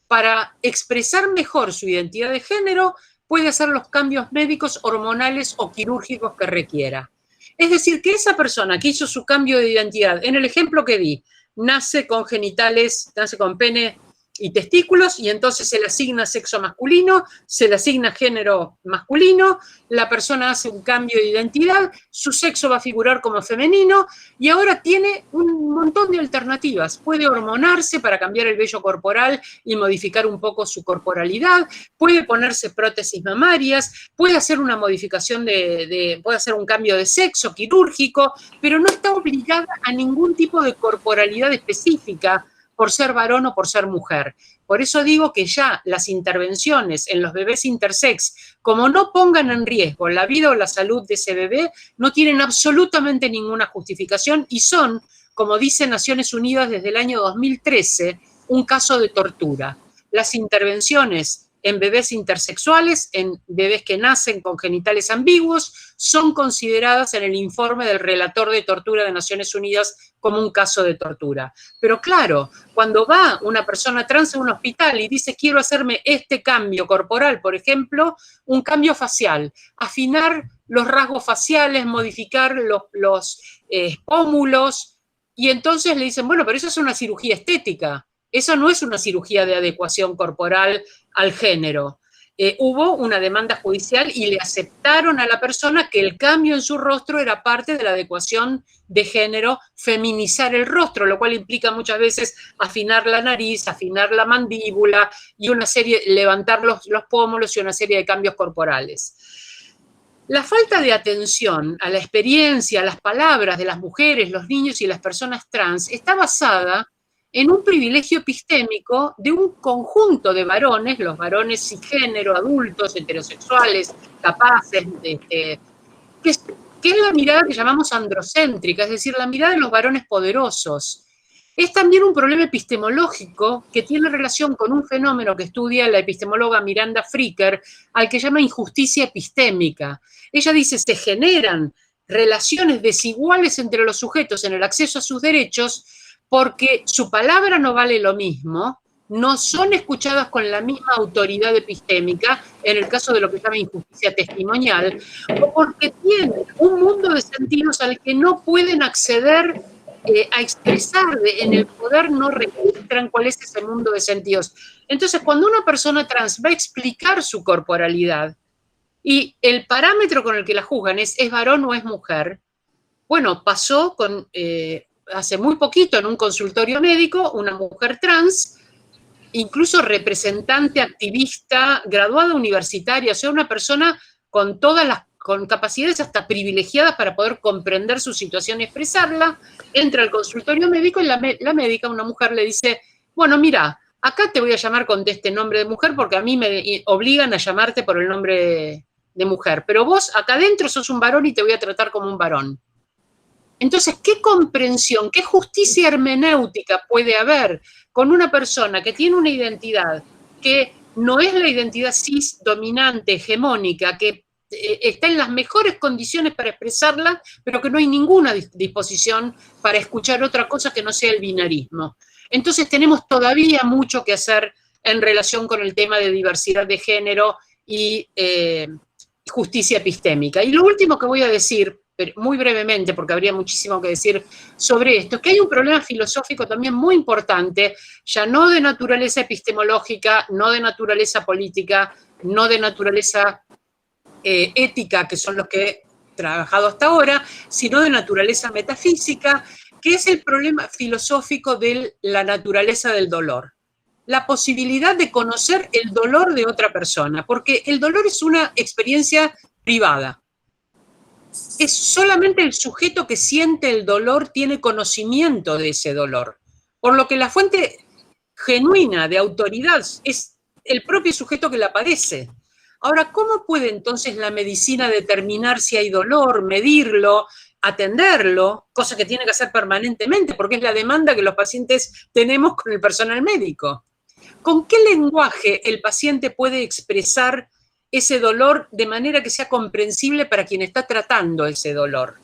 para expresar mejor su identidad de género, puede hacer los cambios médicos, hormonales o quirúrgicos que requiera. Es decir, que esa persona que hizo su cambio de identidad, en el ejemplo que di, nace con genitales, nace con pene y testículos, y entonces se le asigna sexo masculino, se le asigna género masculino, la persona hace un cambio de identidad, su sexo va a figurar como femenino, y ahora tiene un montón de alternativas. Puede hormonarse para cambiar el vello corporal y modificar un poco su corporalidad, puede ponerse prótesis mamarias, puede hacer una modificación puede hacer un cambio de sexo quirúrgico, pero no está obligada a ningún tipo de corporalidad específica por ser varón o por ser mujer. Por eso digo que ya las intervenciones en los bebés intersex, como no pongan en riesgo la vida o la salud de ese bebé, no tienen absolutamente ninguna justificación y son, como dice Naciones Unidas desde el año 2013, un caso de tortura. Las intervenciones en bebés intersexuales, en bebés que nacen con genitales ambiguos, son consideradas en el informe del relator de tortura de Naciones Unidas como un caso de tortura. Pero claro, cuando va una persona trans a un hospital y dice quiero hacerme este cambio corporal, por ejemplo, un cambio facial, afinar los rasgos faciales, modificar los pómulos, y entonces le dicen, bueno, pero eso es una cirugía estética, eso no es una cirugía de adecuación corporal al género. Hubo una demanda judicial y le aceptaron a la persona que el cambio en su rostro era parte de la adecuación de género, feminizar el rostro, lo cual implica muchas veces afinar la nariz, afinar la mandíbula y levantar los pómulos y una serie de cambios corporales. La falta de atención a la experiencia, a las palabras de las mujeres, los niños y las personas trans está basada en un privilegio epistémico de un conjunto de varones, los varones cisgénero, adultos, heterosexuales, capaces, que es la mirada que llamamos androcéntrica, es decir, la mirada de los varones poderosos. Es también un problema epistemológico que tiene relación con un fenómeno que estudia la epistemóloga Miranda Fricker, al que llama injusticia epistémica. Ella dice, se generan relaciones desiguales entre los sujetos en el acceso a sus derechos porque su palabra no vale lo mismo, no son escuchadas con la misma autoridad epistémica, en el caso de lo que se llama injusticia testimonial, o porque tienen un mundo de sentidos al que no pueden acceder a expresar, en el poder no registran cuál es ese mundo de sentidos. Entonces, cuando una persona trans va a explicar su corporalidad, y el parámetro con el que la juzgan es varón o es mujer, bueno, pasó con... hace muy poquito en un consultorio médico, una mujer trans, incluso representante, activista, graduada universitaria, o sea, una persona con con capacidades hasta privilegiadas para poder comprender su situación y expresarla, entra al consultorio médico y la médica, una mujer, le dice, bueno, mira, acá te voy a llamar con este nombre de mujer porque a mí me obligan a llamarte por el nombre de mujer, pero vos acá adentro sos un varón y te voy a tratar como un varón. Entonces, ¿qué comprensión, qué justicia hermenéutica puede haber con una persona que tiene una identidad que no es la identidad cis dominante, hegemónica, que está en las mejores condiciones para expresarla, pero que no hay ninguna disposición para escuchar otra cosa que no sea el binarismo? Entonces tenemos todavía mucho que hacer en relación con el tema de diversidad de género y justicia epistémica. Y lo último que voy a decir, muy brevemente, porque habría muchísimo que decir sobre esto, es que hay un problema filosófico también muy importante, ya no de naturaleza epistemológica, no de naturaleza política, no de naturaleza ética, que son los que he trabajado hasta ahora, sino de naturaleza metafísica, que es el problema filosófico de la naturaleza del dolor. La posibilidad de conocer el dolor de otra persona, porque el dolor es una experiencia privada. Es solamente el sujeto que siente el dolor tiene conocimiento de ese dolor, por lo que la fuente genuina de autoridad es el propio sujeto que la padece. Ahora, ¿cómo puede entonces la medicina determinar si hay dolor, medirlo, atenderlo, cosa que tiene que hacer permanentemente, porque es la demanda que los pacientes tenemos con el personal médico? ¿Con qué lenguaje el paciente puede expresar ese dolor de manera que sea comprensible para quien está tratando ese dolor?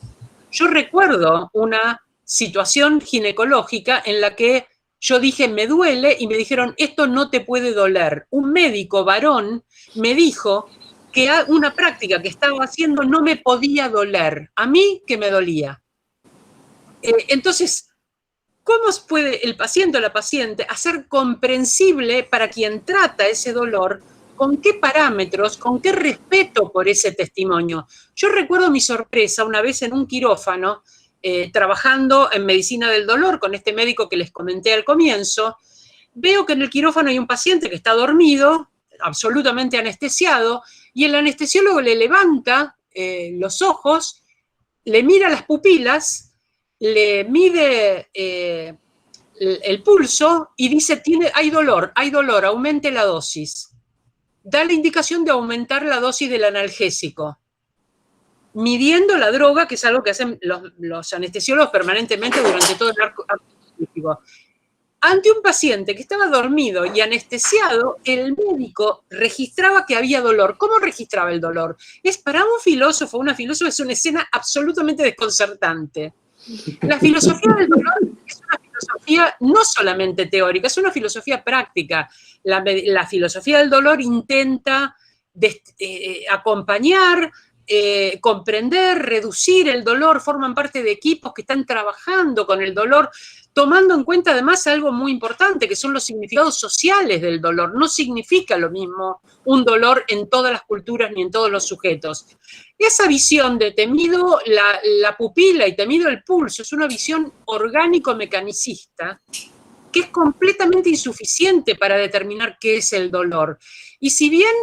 Yo recuerdo una situación ginecológica en la que yo dije, me duele, y me dijeron, esto no te puede doler. Un médico varón me dijo que una práctica que estaba haciendo no me podía doler, a mí que me dolía. Entonces, ¿cómo puede el paciente o la paciente hacer comprensible para quien trata ese dolor? ¿Con qué parámetros? ¿Con qué respeto por ese testimonio? Yo recuerdo mi sorpresa una vez en un quirófano, trabajando en medicina del dolor con este médico que les comenté al comienzo. Veo que en el quirófano hay un paciente que está dormido, absolutamente anestesiado, y el anestesiólogo le levanta los ojos, le mira las pupilas, le mide el pulso y dice, hay dolor, aumente la dosis. Da la indicación de aumentar la dosis del analgésico, midiendo la droga, que es algo que hacen los anestesiólogos permanentemente durante todo el arco terapéutico. Ante un paciente que estaba dormido y anestesiado, el médico registraba que había dolor. ¿Cómo registraba el dolor? Para un filósofo, una filósofa, es una escena absolutamente desconcertante. La filosofía del dolor es una filosofía no solamente teórica, es una filosofía práctica. La filosofía del dolor intenta acompañar, comprender, reducir el dolor, forman parte de equipos que están trabajando con el dolor, tomando en cuenta además algo muy importante, que son los significados sociales del dolor. No significa lo mismo un dolor en todas las culturas ni en todos los sujetos. Esa visión de te mido la pupila y te mido el pulso es una visión orgánico-mecanicista que es completamente insuficiente para determinar qué es el dolor. Y si bien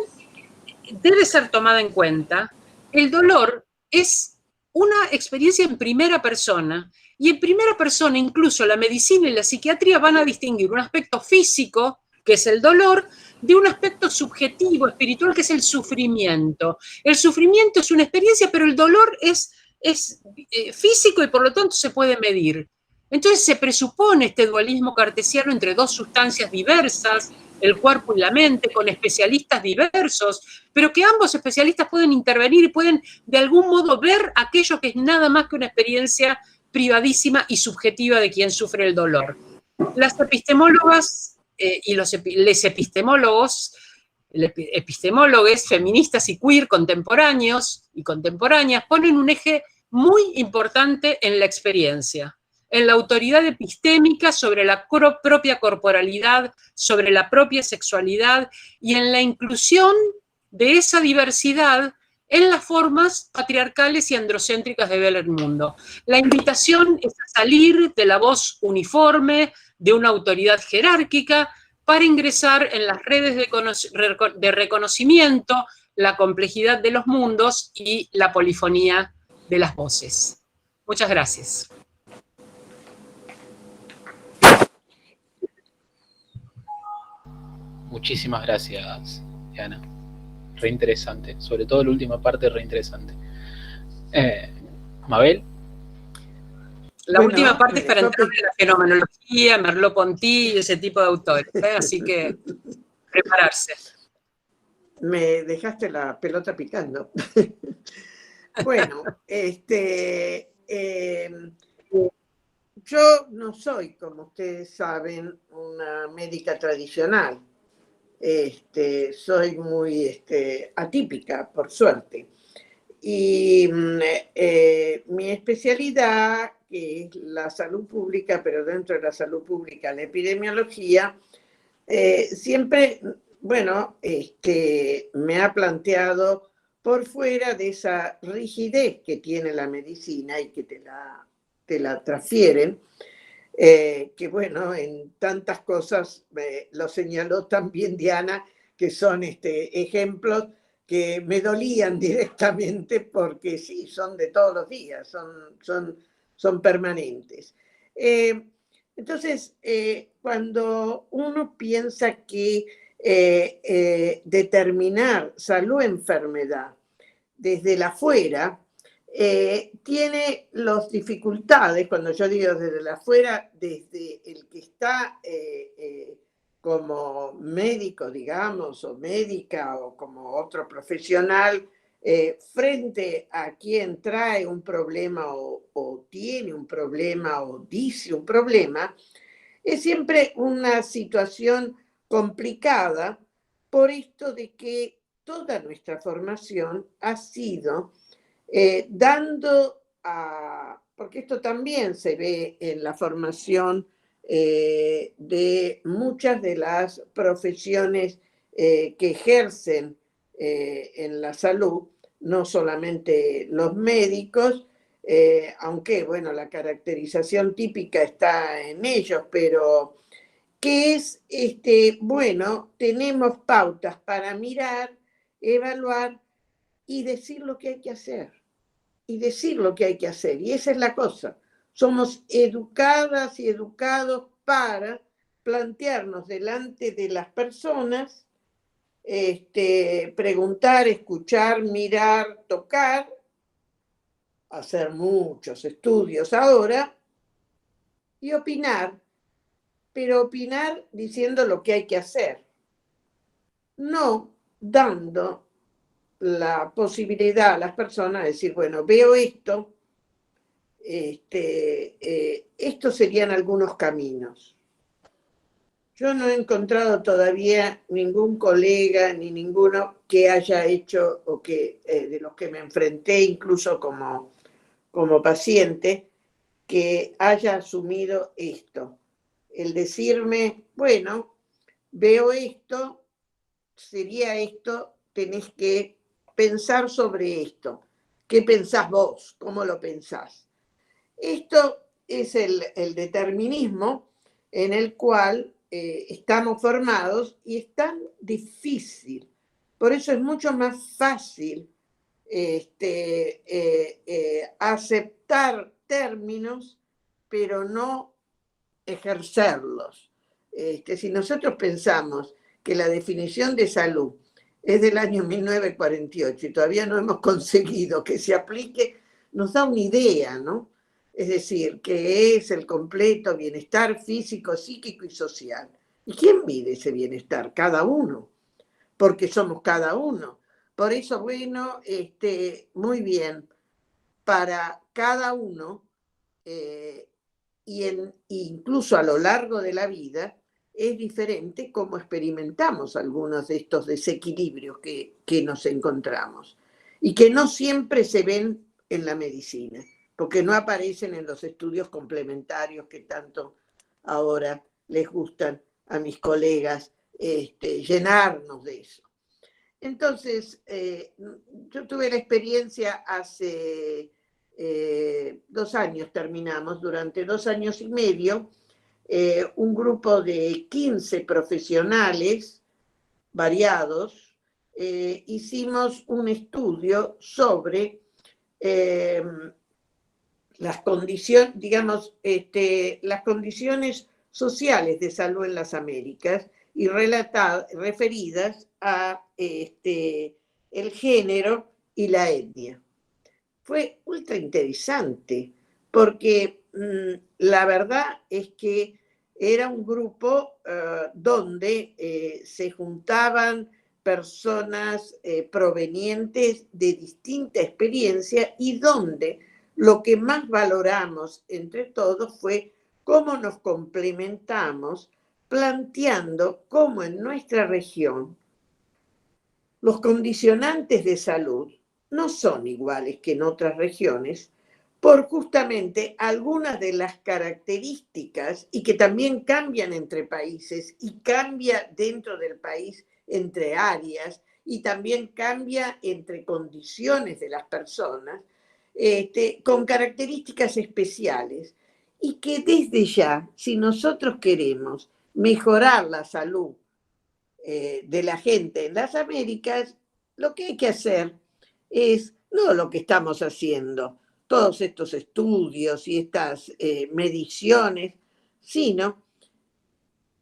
debe ser tomada en cuenta, el dolor es una experiencia en primera persona, y en primera persona incluso la medicina y la psiquiatría van a distinguir un aspecto físico, que es el dolor, de un aspecto subjetivo, espiritual, que es el sufrimiento. El sufrimiento es una experiencia, pero el dolor es físico y por lo tanto se puede medir. Entonces se presupone este dualismo cartesiano entre dos sustancias diversas, el cuerpo y la mente, con especialistas diversos, pero que ambos especialistas pueden intervenir y pueden de algún modo ver aquello que es nada más que una experiencia privadísima y subjetiva de quien sufre el dolor. Las epistemólogas y les epistemólogos, epistemólogues feministas y queer contemporáneos y contemporáneas ponen un eje muy importante en la experiencia, en la autoridad epistémica sobre la propia corporalidad, sobre la propia sexualidad y en la inclusión de esa diversidad en las formas patriarcales y androcéntricas de ver el mundo. La invitación es a salir de la voz uniforme de una autoridad jerárquica para ingresar en las redes de reconocimiento, la complejidad de los mundos y la polifonía de las voces. Muchas gracias. Muchísimas gracias, Diana. Re interesante, sobre todo la última parte, re interesante. Mabel. La última parte es para entrar en la fenomenología, Merleau-Ponty y ese tipo de autores, así que prepararse. Me dejaste la pelota picando. Bueno, yo no soy, como ustedes saben, una médica tradicional. Soy muy atípica, por suerte. Y mi especialidad, que es la salud pública, pero dentro de la salud pública, la epidemiología, siempre, bueno, me ha planteado por fuera de esa rigidez que tiene la medicina y que te la transfieren, que bueno, en tantas cosas lo señaló también Diana, que son ejemplos que me dolían directamente porque sí, son de todos los días, son permanentes. Entonces, cuando uno piensa que determinar salud-enfermedad desde la afuera, tiene las dificultades, cuando yo digo desde la afuera, desde el que está como médico, digamos, o médica, o como otro profesional, frente a quien trae un problema o tiene un problema o dice un problema, es siempre una situación complicada por esto de que toda nuestra formación ha sido dando porque esto también se ve en la formación de muchas de las profesiones que ejercen en la salud, no solamente los médicos, aunque, bueno, la caracterización típica está en ellos, pero que es, bueno, tenemos pautas para mirar, evaluar y decir lo que hay que hacer. Y decir lo que hay que hacer. Y esa es la cosa. Somos educadas y educados para plantearnos delante de las personas, preguntar, escuchar, mirar, tocar, hacer muchos estudios ahora y opinar, pero opinar diciendo lo que hay que hacer, no dando la posibilidad a las personas de decir, bueno, veo esto, estos serían algunos caminos. Yo no he encontrado todavía ningún colega ni ninguno que haya hecho o que de los que me enfrenté, incluso como paciente, que haya asumido esto. El decirme, bueno, veo esto, sería esto, tenés que pensar sobre esto. ¿Qué pensás vos? ¿Cómo lo pensás? Esto es el determinismo en el cual estamos formados y es tan difícil. Por eso es mucho más fácil aceptar términos, pero no ejercerlos. Si nosotros pensamos que la definición de salud es del año 1948 y todavía no hemos conseguido que se aplique, nos da una idea, ¿no? Es decir, que es el completo bienestar físico, psíquico y social. ¿Y quién mide ese bienestar? Cada uno, porque somos cada uno. Por eso, bueno, muy bien, para cada uno, incluso a lo largo de la vida, es diferente cómo experimentamos algunos de estos desequilibrios que nos encontramos y que no siempre se ven en la medicina, porque no aparecen en los estudios complementarios que tanto ahora les gustan a mis colegas llenarnos de eso. Entonces, yo tuve la experiencia hace 2 años, terminamos, durante 2 años y medio, un grupo de 15 profesionales variados, hicimos un estudio sobre las condiciones, digamos, las condiciones sociales de salud en las Américas y referidas a el género y la etnia. Fue ultra interesante porque la verdad es que era un grupo donde se juntaban personas provenientes de distinta experiencia y donde lo que más valoramos entre todos fue cómo nos complementamos, planteando cómo en nuestra región los condicionantes de salud no son iguales que en otras regiones por justamente algunas de las características y que también cambian entre países y cambia dentro del país entre áreas y también cambia entre condiciones de las personas con características especiales y que desde ya, si nosotros queremos mejorar la salud de la gente en las Américas, lo que hay que hacer es no lo que estamos haciendo, todos estos estudios y estas mediciones, sino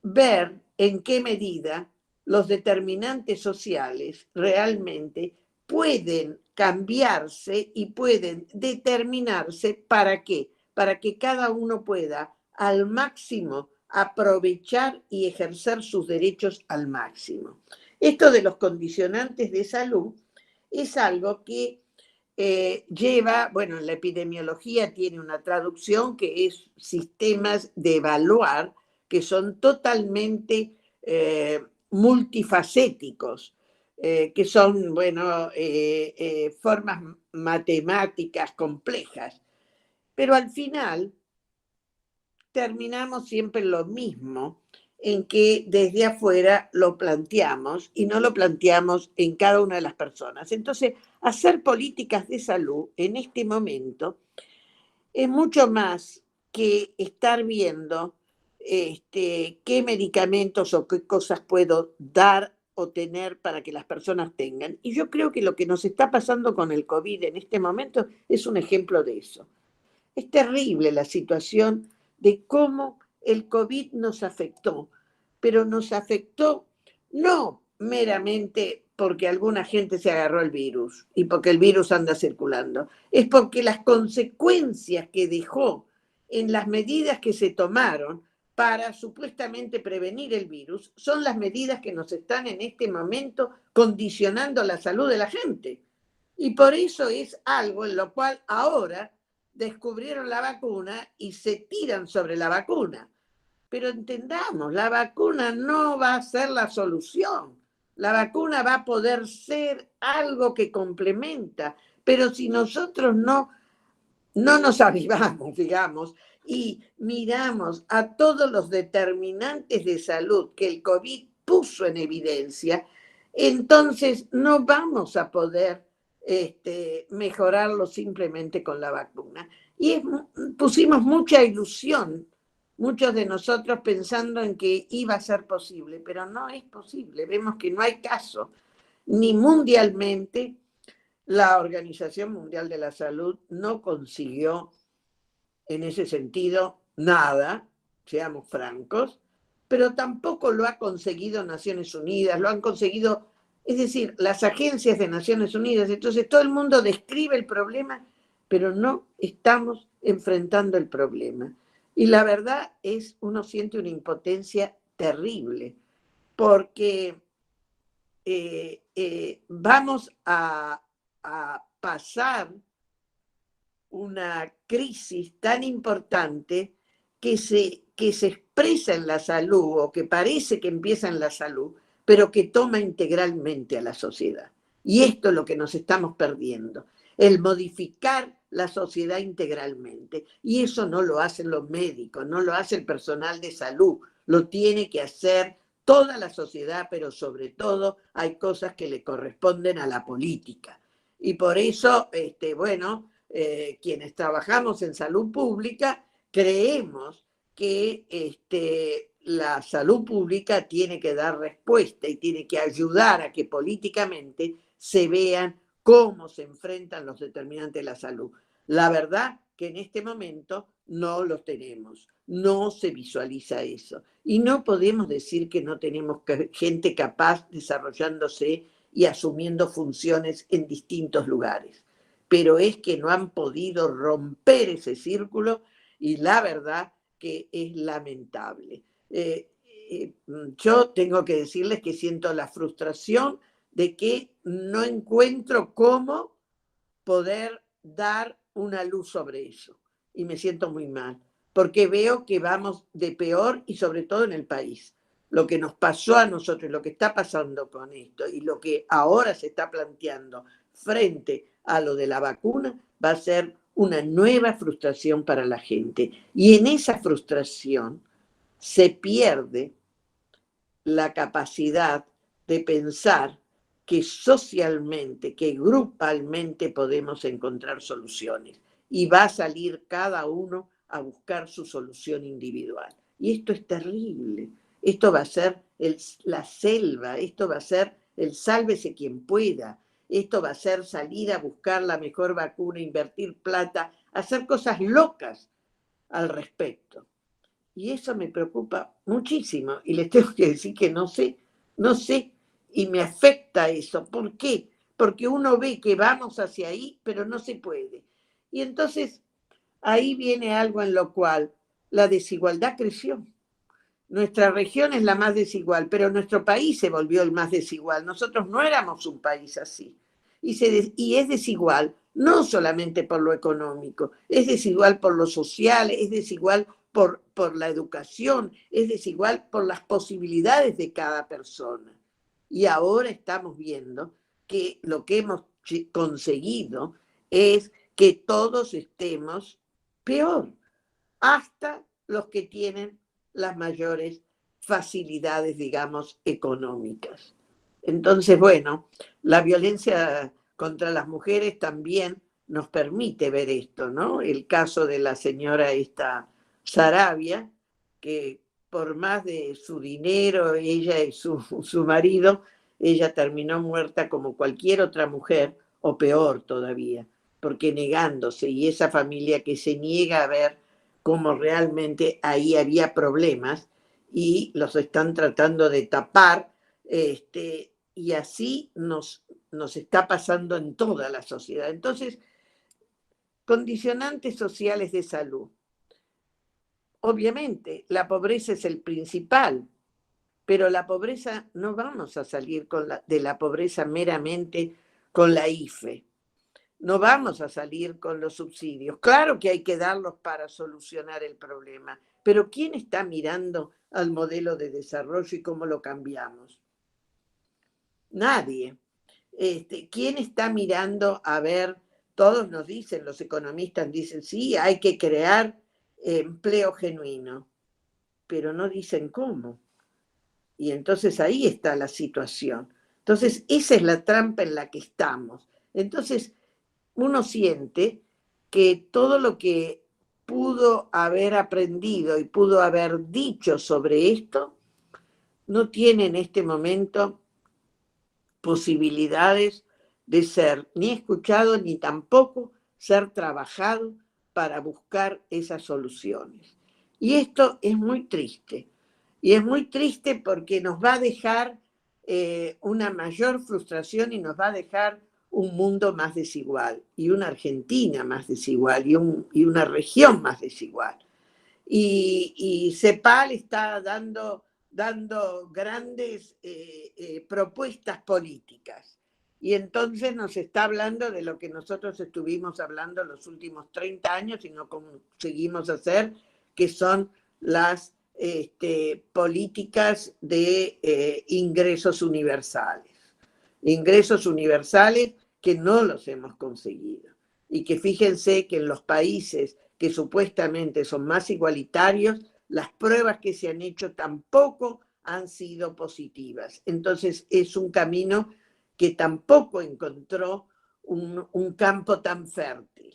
ver en qué medida los determinantes sociales realmente pueden cambiarse y pueden determinarse ¿para qué? Para que cada uno pueda al máximo aprovechar y ejercer sus derechos al máximo. Esto de los condicionantes de salud es algo que lleva, bueno, en la epidemiología tiene una traducción que es sistemas de evaluar que son totalmente multifacéticos, que son, bueno, formas matemáticas complejas. Pero al final terminamos siempre en lo mismo, en que desde afuera lo planteamos y no lo planteamos en cada una de las personas. Entonces, hacer políticas de salud en este momento es mucho más que estar viendo qué medicamentos o qué cosas puedo dar o tener para que las personas tengan. Y yo creo que lo que nos está pasando con el COVID en este momento es un ejemplo de eso. Es terrible la situación de cómo el COVID nos afectó, pero nos afectó no meramente porque alguna gente se agarró el virus y porque el virus anda circulando, es porque las consecuencias que dejó en las medidas que se tomaron para supuestamente prevenir el virus son las medidas que nos están en este momento condicionando la salud de la gente. Y por eso es algo en lo cual ahora descubrieron la vacuna y se tiran sobre la vacuna. Pero entendamos, la vacuna no va a ser la solución. La vacuna va a poder ser algo que complementa, pero si nosotros no nos avivamos, digamos, y miramos a todos los determinantes de salud que el COVID puso en evidencia, entonces no vamos a poder mejorarlo simplemente con la vacuna. Y pusimos mucha ilusión, muchos de nosotros pensando en que iba a ser posible, pero no es posible. Vemos que no hay caso, ni mundialmente. La Organización Mundial de la Salud no consiguió en ese sentido nada, seamos francos, pero tampoco lo ha conseguido Naciones Unidas, lo han conseguido, es decir, las agencias de Naciones Unidas. Entonces todo el mundo describe el problema, pero no estamos enfrentando el problema. Y la verdad es, uno siente una impotencia terrible, porque vamos a pasar una crisis tan importante que se expresa en la salud o que parece que empieza en la salud, pero que toma integralmente a la sociedad. Y esto es lo que nos estamos perdiendo, el modificar la sociedad integralmente. Y eso no lo hacen los médicos, no lo hace el personal de salud, lo tiene que hacer toda la sociedad, pero sobre todo hay cosas que le corresponden a la política. Y por eso, quienes trabajamos en salud pública, creemos que la salud pública tiene que dar respuesta y tiene que ayudar a que políticamente se vean cómo se enfrentan los determinantes de la salud. La verdad que en este momento no los tenemos, no se visualiza eso. Y no podemos decir que no tenemos gente capaz desarrollándose y asumiendo funciones en distintos lugares. Pero es que no han podido romper ese círculo y la verdad que es lamentable. Yo tengo que decirles que siento la frustración de que no encuentro cómo poder dar una luz sobre eso. Y me siento muy mal, porque veo que vamos de peor y sobre todo en el país. Lo que nos pasó a nosotros, lo que está pasando con esto y lo que ahora se está planteando frente a lo de la vacuna va a ser una nueva frustración para la gente. Y en esa frustración se pierde la capacidad de pensar que socialmente, que grupalmente podemos encontrar soluciones. Y va a salir cada uno a buscar su solución individual. Y esto es terrible. Esto va a ser la selva, esto va a ser el sálvese quien pueda. Esto va a ser salir a buscar la mejor vacuna, invertir plata, hacer cosas locas al respecto. Y eso me preocupa muchísimo. Y les tengo que decir que no sé, y me afecta eso. ¿Por qué? Porque uno ve que vamos hacia ahí, pero no se puede. Y entonces ahí viene algo en lo cual la desigualdad creció. Nuestra región es la más desigual, pero nuestro país se volvió el más desigual. Nosotros no éramos un país así. Y es desigual no solamente por lo económico, es desigual por lo social, es desigual por la educación, es desigual por las posibilidades de cada persona. Y ahora estamos viendo que lo que hemos conseguido es que todos estemos peor, hasta los que tienen las mayores facilidades, digamos, económicas. Entonces, bueno, la violencia contra las mujeres también nos permite ver esto, ¿no? El caso de la señora esta Sarabia, que por más de su dinero, ella y su marido, ella terminó muerta como cualquier otra mujer, o peor todavía, porque negándose, y esa familia que se niega a ver cómo realmente ahí había problemas y los están tratando de tapar, y así nos está pasando en toda la sociedad. Entonces, condicionantes sociales de salud. Obviamente, la pobreza es el principal, pero la pobreza, no vamos a salir de la pobreza meramente con la IFE. No vamos a salir con los subsidios. Claro que hay que darlos para solucionar el problema, pero ¿quién está mirando al modelo de desarrollo y cómo lo cambiamos? Nadie. ¿Quién está mirando a ver? Todos nos dicen, los economistas dicen, sí, hay que crear empleo genuino, pero no dicen cómo. Y entonces ahí está la situación. Entonces, esa es la trampa en la que estamos. Entonces, uno siente que todo lo que pudo haber aprendido y pudo haber dicho sobre esto, no tiene en este momento posibilidades de ser ni escuchado ni tampoco ser trabajado para buscar esas soluciones. Y esto es muy triste. Y es muy triste porque nos va a dejar una mayor frustración y nos va a dejar un mundo más desigual y una Argentina más desigual y una región más desigual. Y CEPAL está dando grandes propuestas políticas. Y entonces nos está hablando de lo que nosotros estuvimos hablando los últimos 30 años y no conseguimos hacer, que son las políticas de ingresos universales. Ingresos universales que no los hemos conseguido. Y que fíjense que en los países que supuestamente son más igualitarios, las pruebas que se han hecho tampoco han sido positivas. Entonces es un camino que tampoco encontró un campo tan fértil.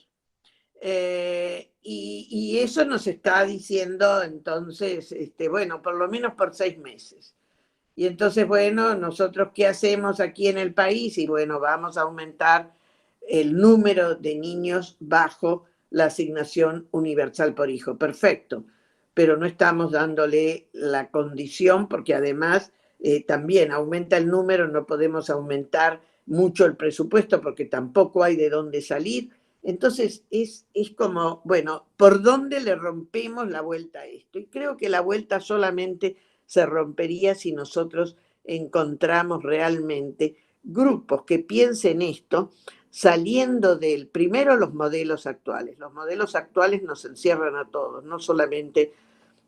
Y eso nos está diciendo entonces, bueno, por lo menos por 6 meses. Y entonces, bueno, nosotros ¿qué hacemos aquí en el país? Y bueno, vamos a aumentar el número de niños bajo la asignación universal por hijo. Perfecto, pero no estamos dándole la condición porque además también aumenta el número, no podemos aumentar mucho el presupuesto porque tampoco hay de dónde salir. Entonces es como, bueno, ¿por dónde le rompemos la vuelta a esto? Y creo que la vuelta solamente se rompería si nosotros encontramos realmente grupos que piensen esto, saliendo del, primero los modelos actuales. Los modelos actuales nos encierran a todos, no solamente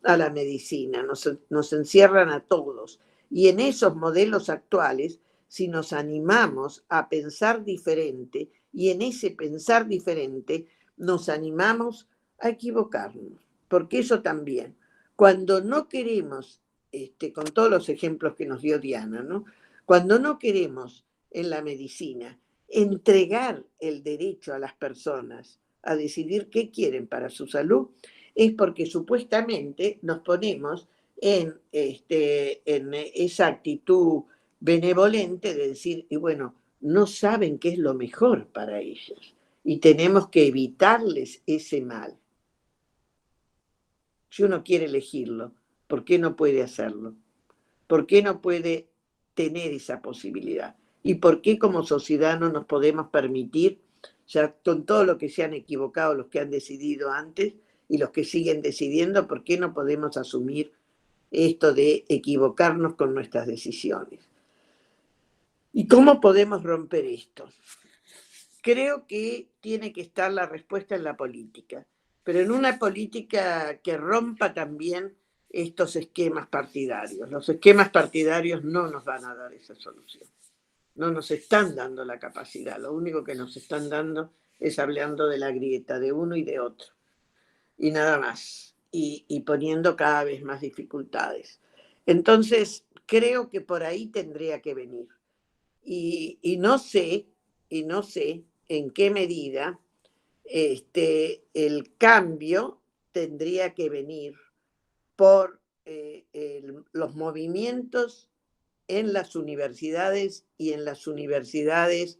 a la medicina, nos encierran a todos. Y en esos modelos actuales, si nos animamos a pensar diferente, y en ese pensar diferente nos animamos a equivocarnos, porque eso también, cuando no queremos, con todos los ejemplos que nos dio Diana, ¿no? Cuando no queremos en la medicina entregar el derecho a las personas a decidir qué quieren para su salud, es porque supuestamente nos ponemos en esa actitud benevolente de decir, y bueno, no saben qué es lo mejor para ellos y tenemos que evitarles ese mal. Si uno quiere elegirlo, ¿por qué no puede hacerlo? ¿Por qué no puede tener esa posibilidad? ¿Y por qué como sociedad no nos podemos permitir, ya con todo lo que se han equivocado los que han decidido antes y los que siguen decidiendo, por qué no podemos asumir esto de equivocarnos con nuestras decisiones? ¿Y cómo podemos romper esto? Creo que tiene que estar la respuesta en la política, pero en una política que rompa también estos esquemas partidarios. Los esquemas partidarios no nos van a dar esa solución. No nos están dando la capacidad. Lo único que nos están dando es hablando de la grieta de uno y de otro. Y nada más. Y poniendo cada vez más dificultades. Entonces, creo que por ahí tendría que venir. Y no sé en qué medida el cambio tendría que venir por los movimientos en las universidades y en las universidades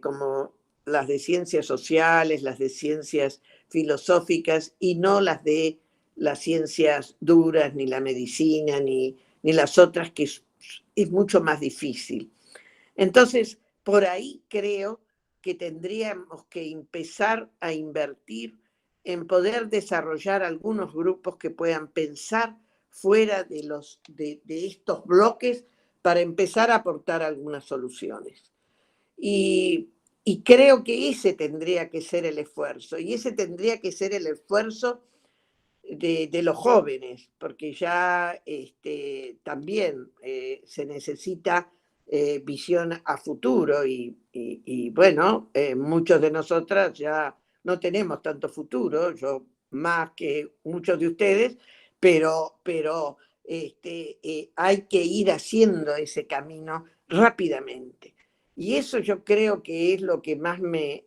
como las de ciencias sociales, las de ciencias filosóficas y no las de las ciencias duras, ni la medicina, ni las otras que es mucho más difícil. Entonces, por ahí creo que tendríamos que empezar a invertir en poder desarrollar algunos grupos que puedan pensar fuera de estos bloques para empezar a aportar algunas soluciones. Y creo que ese tendría que ser el esfuerzo, y ese tendría que ser el esfuerzo de los jóvenes, porque ya también se necesita visión a futuro y bueno, muchos de nosotras ya no tenemos tanto futuro, yo más que muchos de ustedes, pero hay que ir haciendo ese camino rápidamente. Y eso yo creo que es lo que más me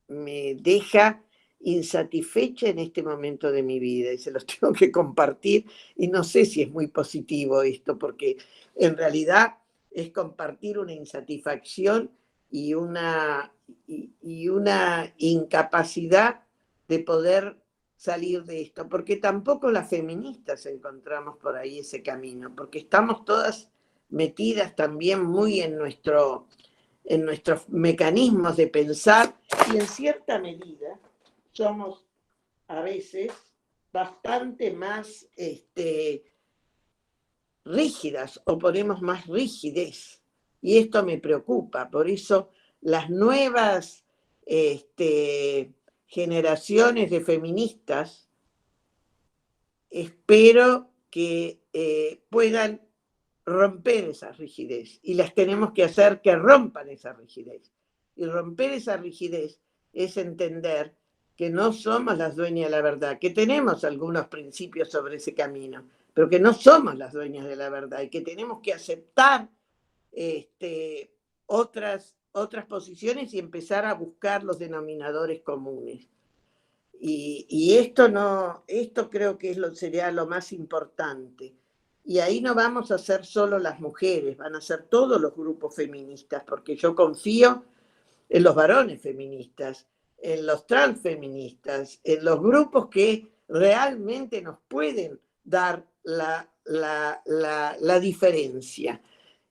deja insatisfecha en este momento de mi vida y se los tengo que compartir y no sé si es muy positivo esto porque en realidad es compartir una insatisfacción y una incapacidad de poder salir de esto, porque tampoco las feministas encontramos por ahí ese camino, porque estamos todas metidas también muy en nuestros mecanismos de pensar y en cierta medida somos a veces bastante más rígidas o ponemos más rigidez. Y esto me preocupa. Por eso las nuevas generaciones de feministas espero que puedan romper esa rigidez. Y las tenemos que hacer que rompan esa rigidez. Y romper esa rigidez es entender que no somos las dueñas de la verdad, que tenemos algunos principios sobre ese camino, pero que no somos las dueñas de la verdad y que tenemos que aceptar otras posiciones y empezar a buscar los denominadores comunes. Y esto creo que sería lo más importante. Y ahí no vamos a ser solo las mujeres, van a ser todos los grupos feministas, porque yo confío en los varones feministas, en los transfeministas, en los grupos que realmente nos pueden dar la diferencia.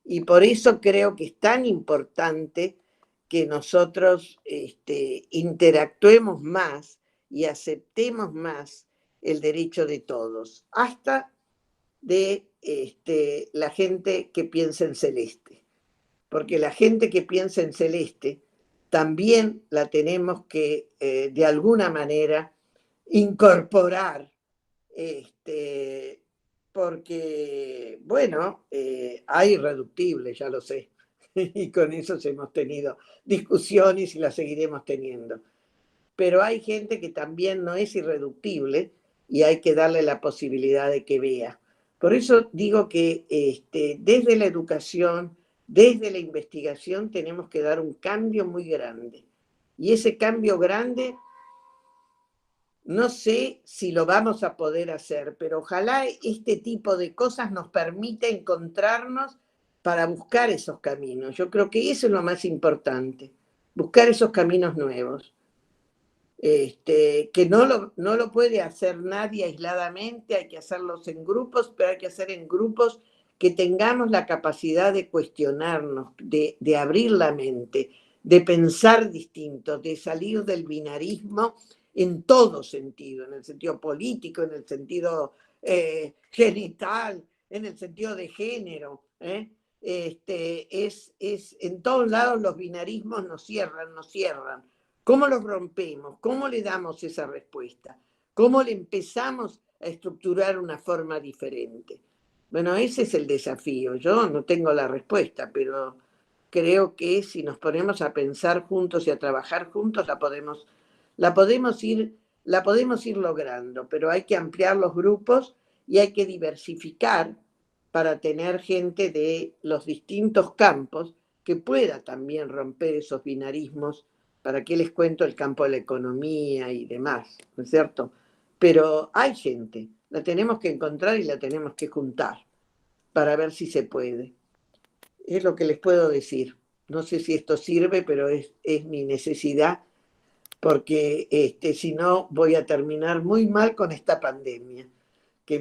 Y por eso creo que es tan importante que nosotros interactuemos más y aceptemos más el derecho de todos, hasta de la gente que piensa en celeste. Porque la gente que piensa en celeste también la tenemos que, de alguna manera, incorporar, porque, bueno, hay irreductibles, ya lo sé, y con eso hemos tenido discusiones y las seguiremos teniendo. Pero hay gente que también no es irreductible y hay que darle la posibilidad de que vea. Por eso digo que desde la educación, desde la investigación, tenemos que dar un cambio muy grande. Y ese cambio grande, no sé si lo vamos a poder hacer, pero ojalá este tipo de cosas nos permita encontrarnos para buscar esos caminos. Yo creo que eso es lo más importante, buscar esos caminos nuevos. Que no lo puede hacer nadie aisladamente, hay que hacerlos en grupos, pero hay que hacer en grupos que tengamos la capacidad de cuestionarnos, de abrir la mente, de pensar distinto, de salir del binarismo en todo sentido, en el sentido político, en el sentido genital, en el sentido de género. En todos lados los binarismos nos cierran. ¿Cómo los rompemos? ¿Cómo le damos esa respuesta? ¿Cómo le empezamos a estructurar una forma diferente? Bueno, ese es el desafío. Yo no tengo la respuesta, pero creo que si nos ponemos a pensar juntos y a trabajar juntos, la podemos ir logrando, pero hay que ampliar los grupos y hay que diversificar para tener gente de los distintos campos que pueda también romper esos binarismos. ¿Para qué les cuento el campo de la economía y demás? ¿No es cierto? Pero hay gente, la tenemos que encontrar y la tenemos que juntar para ver si se puede. Es lo que les puedo decir. No sé si esto sirve, pero es mi necesidad, porque si no voy a terminar muy mal con esta pandemia, que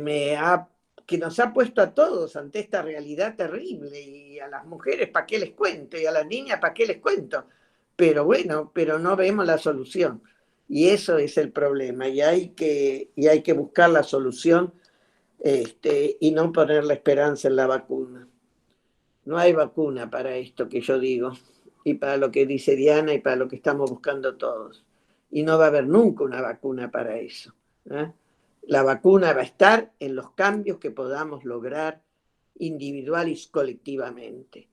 nos ha puesto a todos ante esta realidad terrible, y a las mujeres, ¿para qué les cuento? Y a las niñas, ¿para qué les cuento? Pero bueno, pero no vemos la solución. Y eso es el problema. Y hay que buscar la solución y no poner la esperanza en la vacuna. No hay vacuna para esto que yo digo, y para lo que dice Diana y para lo que estamos buscando todos. Y no va a haber nunca una vacuna para eso. La vacuna va a estar en los cambios que podamos lograr individual y colectivamente.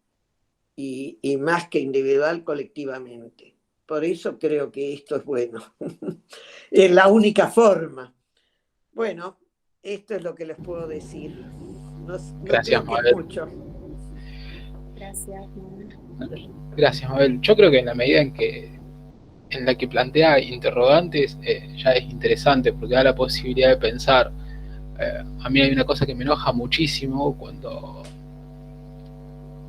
Y más que individual, colectivamente. Por eso creo que esto es bueno. Es la única forma. Bueno, esto es lo que les puedo decir. Gracias, Mabel. Gracias, Mabel. Gracias, Mabel. Yo creo que en la medida en la que plantea interrogantes, ya es interesante, porque da la posibilidad de pensar. A mí hay una cosa que me enoja muchísimo cuando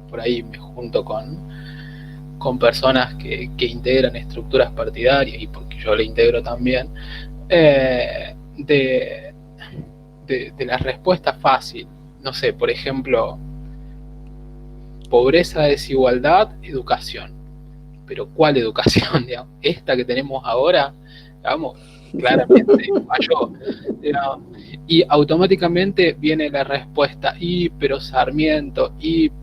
por ahí me junto con personas que integran estructuras partidarias, y porque yo le integro también, de la respuesta fácil. No sé, por ejemplo, pobreza, desigualdad, educación. Pero ¿cuál educación? Digamos, esta que tenemos ahora, digamos, claramente falló. Digamos, y automáticamente viene la respuesta, pero Sarmiento,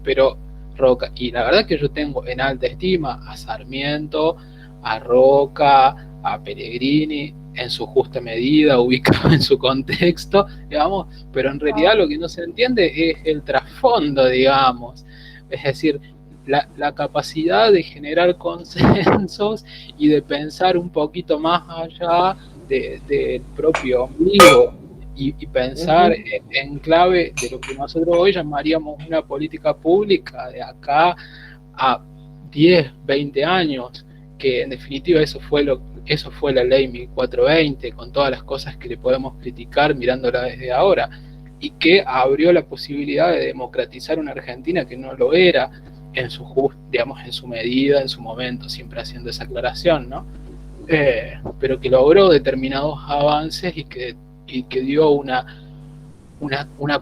pero Roca. Y la verdad que yo tengo en alta estima a Sarmiento, a Roca, a Pellegrini, en su justa medida, ubicado en su contexto, digamos, pero en realidad lo que no se entiende es el trasfondo, digamos. Es decir, la capacidad de generar consensos y de pensar un poquito más allá del propio ombligo, y pensar en clave de lo que nosotros hoy llamaríamos una política pública de acá a 10, 20 años, que en definitiva eso fue la ley 1420, con todas las cosas que le podemos criticar mirándola desde ahora, y que abrió la posibilidad de democratizar una Argentina que no lo era en su medida, en su momento, siempre haciendo esa aclaración, ¿no? Pero que logró determinados avances y que dio una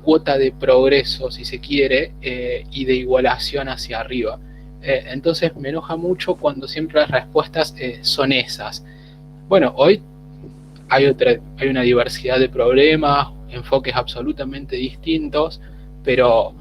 cuota de progreso, si se quiere, y de igualación hacia arriba. Entonces me enoja mucho cuando siempre las respuestas son esas. Bueno, hoy hay una diversidad de problemas, enfoques absolutamente distintos, pero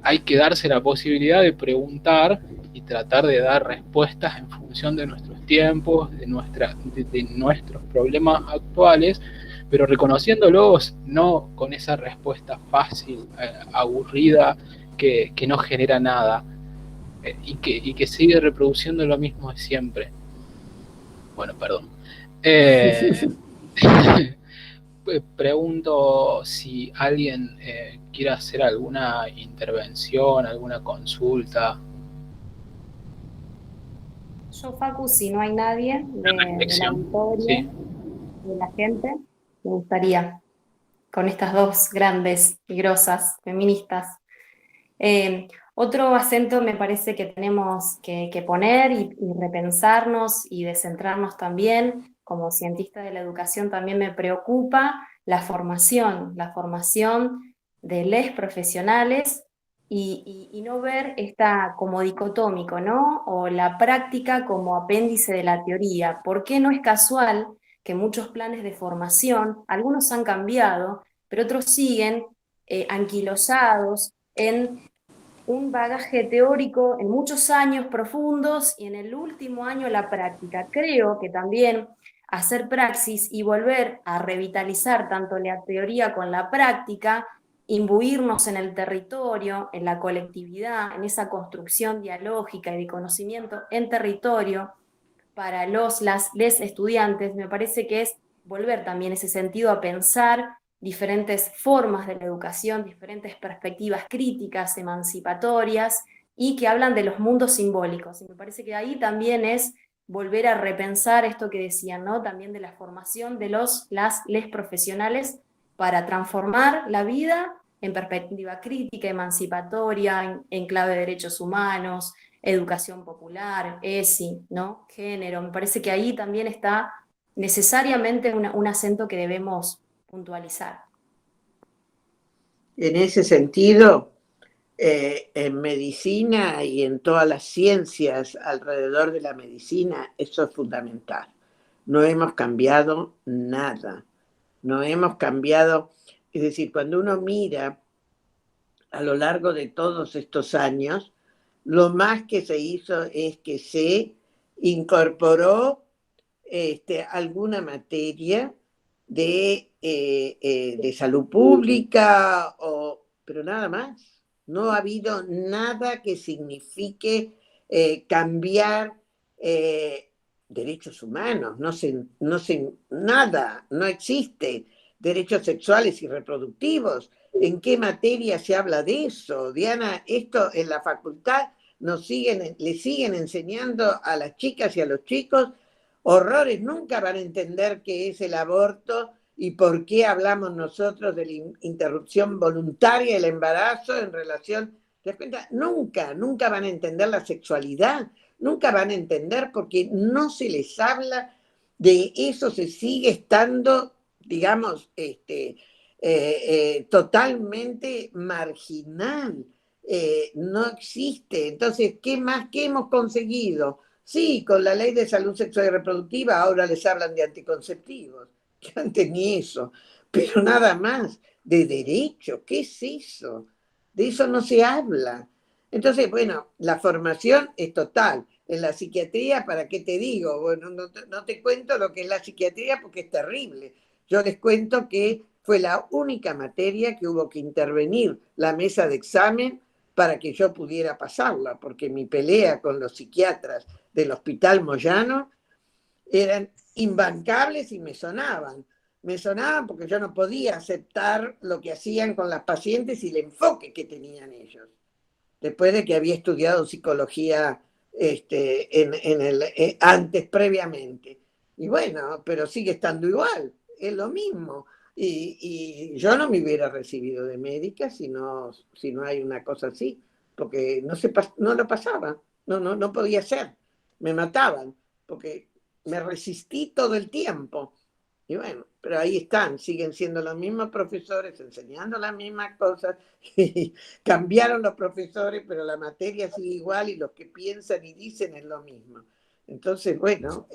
hay que darse la posibilidad de preguntar y tratar de dar respuestas en función de nuestros tiempos, de nuestros problemas actuales, pero reconociéndolos, no con esa respuesta fácil, aburrida, que no genera nada, y que sigue reproduciendo lo mismo de siempre. Bueno, perdón. Pregunto si alguien quiere hacer alguna intervención, alguna consulta. Yo, Facu, si no hay nadie del auditorio, sí, de la gente, me gustaría, con estas dos grandes y grosas feministas. Otro acento me parece que tenemos que poner y repensarnos y descentrarnos también. Como cientista de la educación también me preocupa la formación de les profesionales y no ver esta como dicotómico, ¿no? O la práctica como apéndice de la teoría. ¿Por qué no es casual que muchos planes de formación, algunos han cambiado, pero otros siguen anquilosados en un bagaje teórico en muchos años profundos y en el último año la práctica? Creo que también hacer praxis y volver a revitalizar tanto la teoría con la práctica, imbuirnos en el territorio, en la colectividad, en esa construcción dialógica y de conocimiento en territorio para les estudiantes, me parece que es volver también ese sentido a pensar diferentes formas de la educación, diferentes perspectivas críticas, emancipatorias, y que hablan de los mundos simbólicos. Y me parece que ahí también es volver a repensar esto que decían, ¿no? También de la formación de les profesionales para transformar la vida en perspectiva crítica, emancipatoria, en clave de derechos humanos, educación popular, ESI, ¿no? Género. Me parece que ahí también está necesariamente un acento que debemos puntualizar. En ese sentido, en medicina y en todas las ciencias alrededor de la medicina, eso es fundamental. No hemos cambiado nada. No hemos cambiado, es decir, cuando uno mira a lo largo de todos estos años, lo más que se hizo es que se incorporó alguna materia de salud pública, pero nada más. No ha habido nada que signifique cambiar derechos humanos, nada, no existe. Derechos sexuales y reproductivos. ¿En qué materia se habla de eso? Diana, esto en la facultad le siguen enseñando a las chicas y a los chicos horrores. Nunca van a entender qué es el aborto y por qué hablamos nosotros de la interrupción voluntaria del embarazo en relación. ¿Te das cuenta? Nunca van a entender la sexualidad, nunca van a entender porque no se les habla de eso, se sigue estando, digamos, totalmente marginal, no existe. Entonces, ¿qué hemos conseguido? Sí, con la ley de salud sexual y reproductiva ahora les hablan de anticonceptivos, que antes ni eso, pero nada más, de derecho, ¿qué es eso? De eso no se habla. Entonces, bueno, la formación es total. En la psiquiatría, ¿para qué te digo? Bueno, no te cuento lo que es la psiquiatría porque es terrible. Yo les cuento que fue la única materia que hubo que intervenir la mesa de examen para que yo pudiera pasarla, porque mi pelea con los psiquiatras del Hospital Moyano eran imbancables y me sonaban. Me sonaban porque yo no podía aceptar lo que hacían con las pacientes y el enfoque que tenían ellos. Después de que había estudiado psicología antes, previamente. Y bueno, pero sigue estando igual, es lo mismo. Y yo no me hubiera recibido de médica si no hay una cosa así, porque no lo pasaba, no podía ser, me mataban, porque me resistí todo el tiempo. Y bueno, pero ahí están, siguen siendo los mismos profesores, enseñando las mismas cosas, y cambiaron los profesores, pero la materia sigue igual y los que piensan y dicen es lo mismo. Entonces, bueno,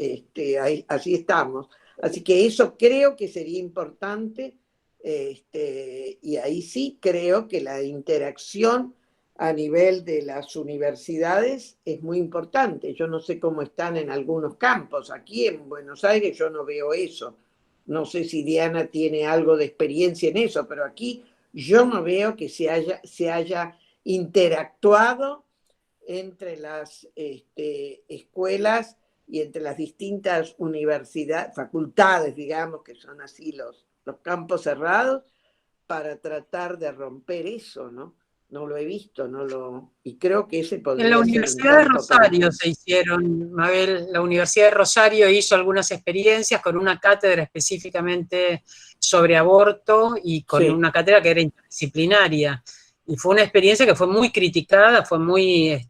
así estamos. Así que eso creo que sería importante, y ahí sí creo que la interacción a nivel de las universidades es muy importante. Yo no sé cómo están en algunos campos. Aquí en Buenos Aires yo no veo eso. No sé si Diana tiene algo de experiencia en eso, pero aquí yo no veo que se haya interactuado entre las escuelas y entre las distintas universidades, facultades, digamos, que son así los campos cerrados, para tratar de romper eso, ¿no? No lo he visto, y creo que ese podría ser. En la Universidad de Rosario se hicieron, Mabel, la Universidad de Rosario hizo algunas experiencias con una cátedra específicamente sobre aborto y con una cátedra que era interdisciplinaria. Y fue una experiencia que fue muy criticada, fue muy,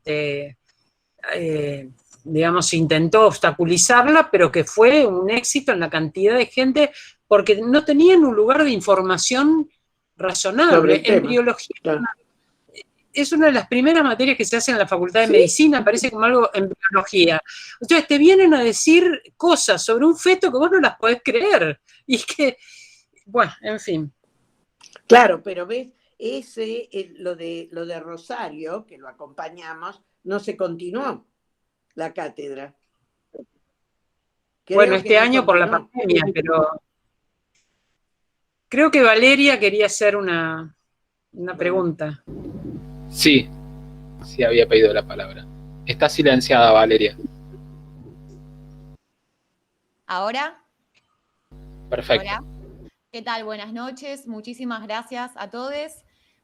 digamos, se intentó obstaculizarla, pero que fue un éxito en la cantidad de gente, porque no tenían un lugar de información razonable. En biología, claro, es una de las primeras materias que se hace en la Facultad de Medicina, parece como algo en biología. Entonces te vienen a decir cosas sobre un feto que vos no las podés creer. Y es que, bueno, en fin. Claro, pero ves, lo de Rosario, que lo acompañamos, no se continuó la cátedra. Bueno, este año por la pandemia, pero creo que Valeria quería hacer una pregunta. Sí, había pedido la palabra. Está silenciada, Valeria. ¿Ahora? Perfecto. Hola. ¿Qué tal? Buenas noches. Muchísimas gracias a todos.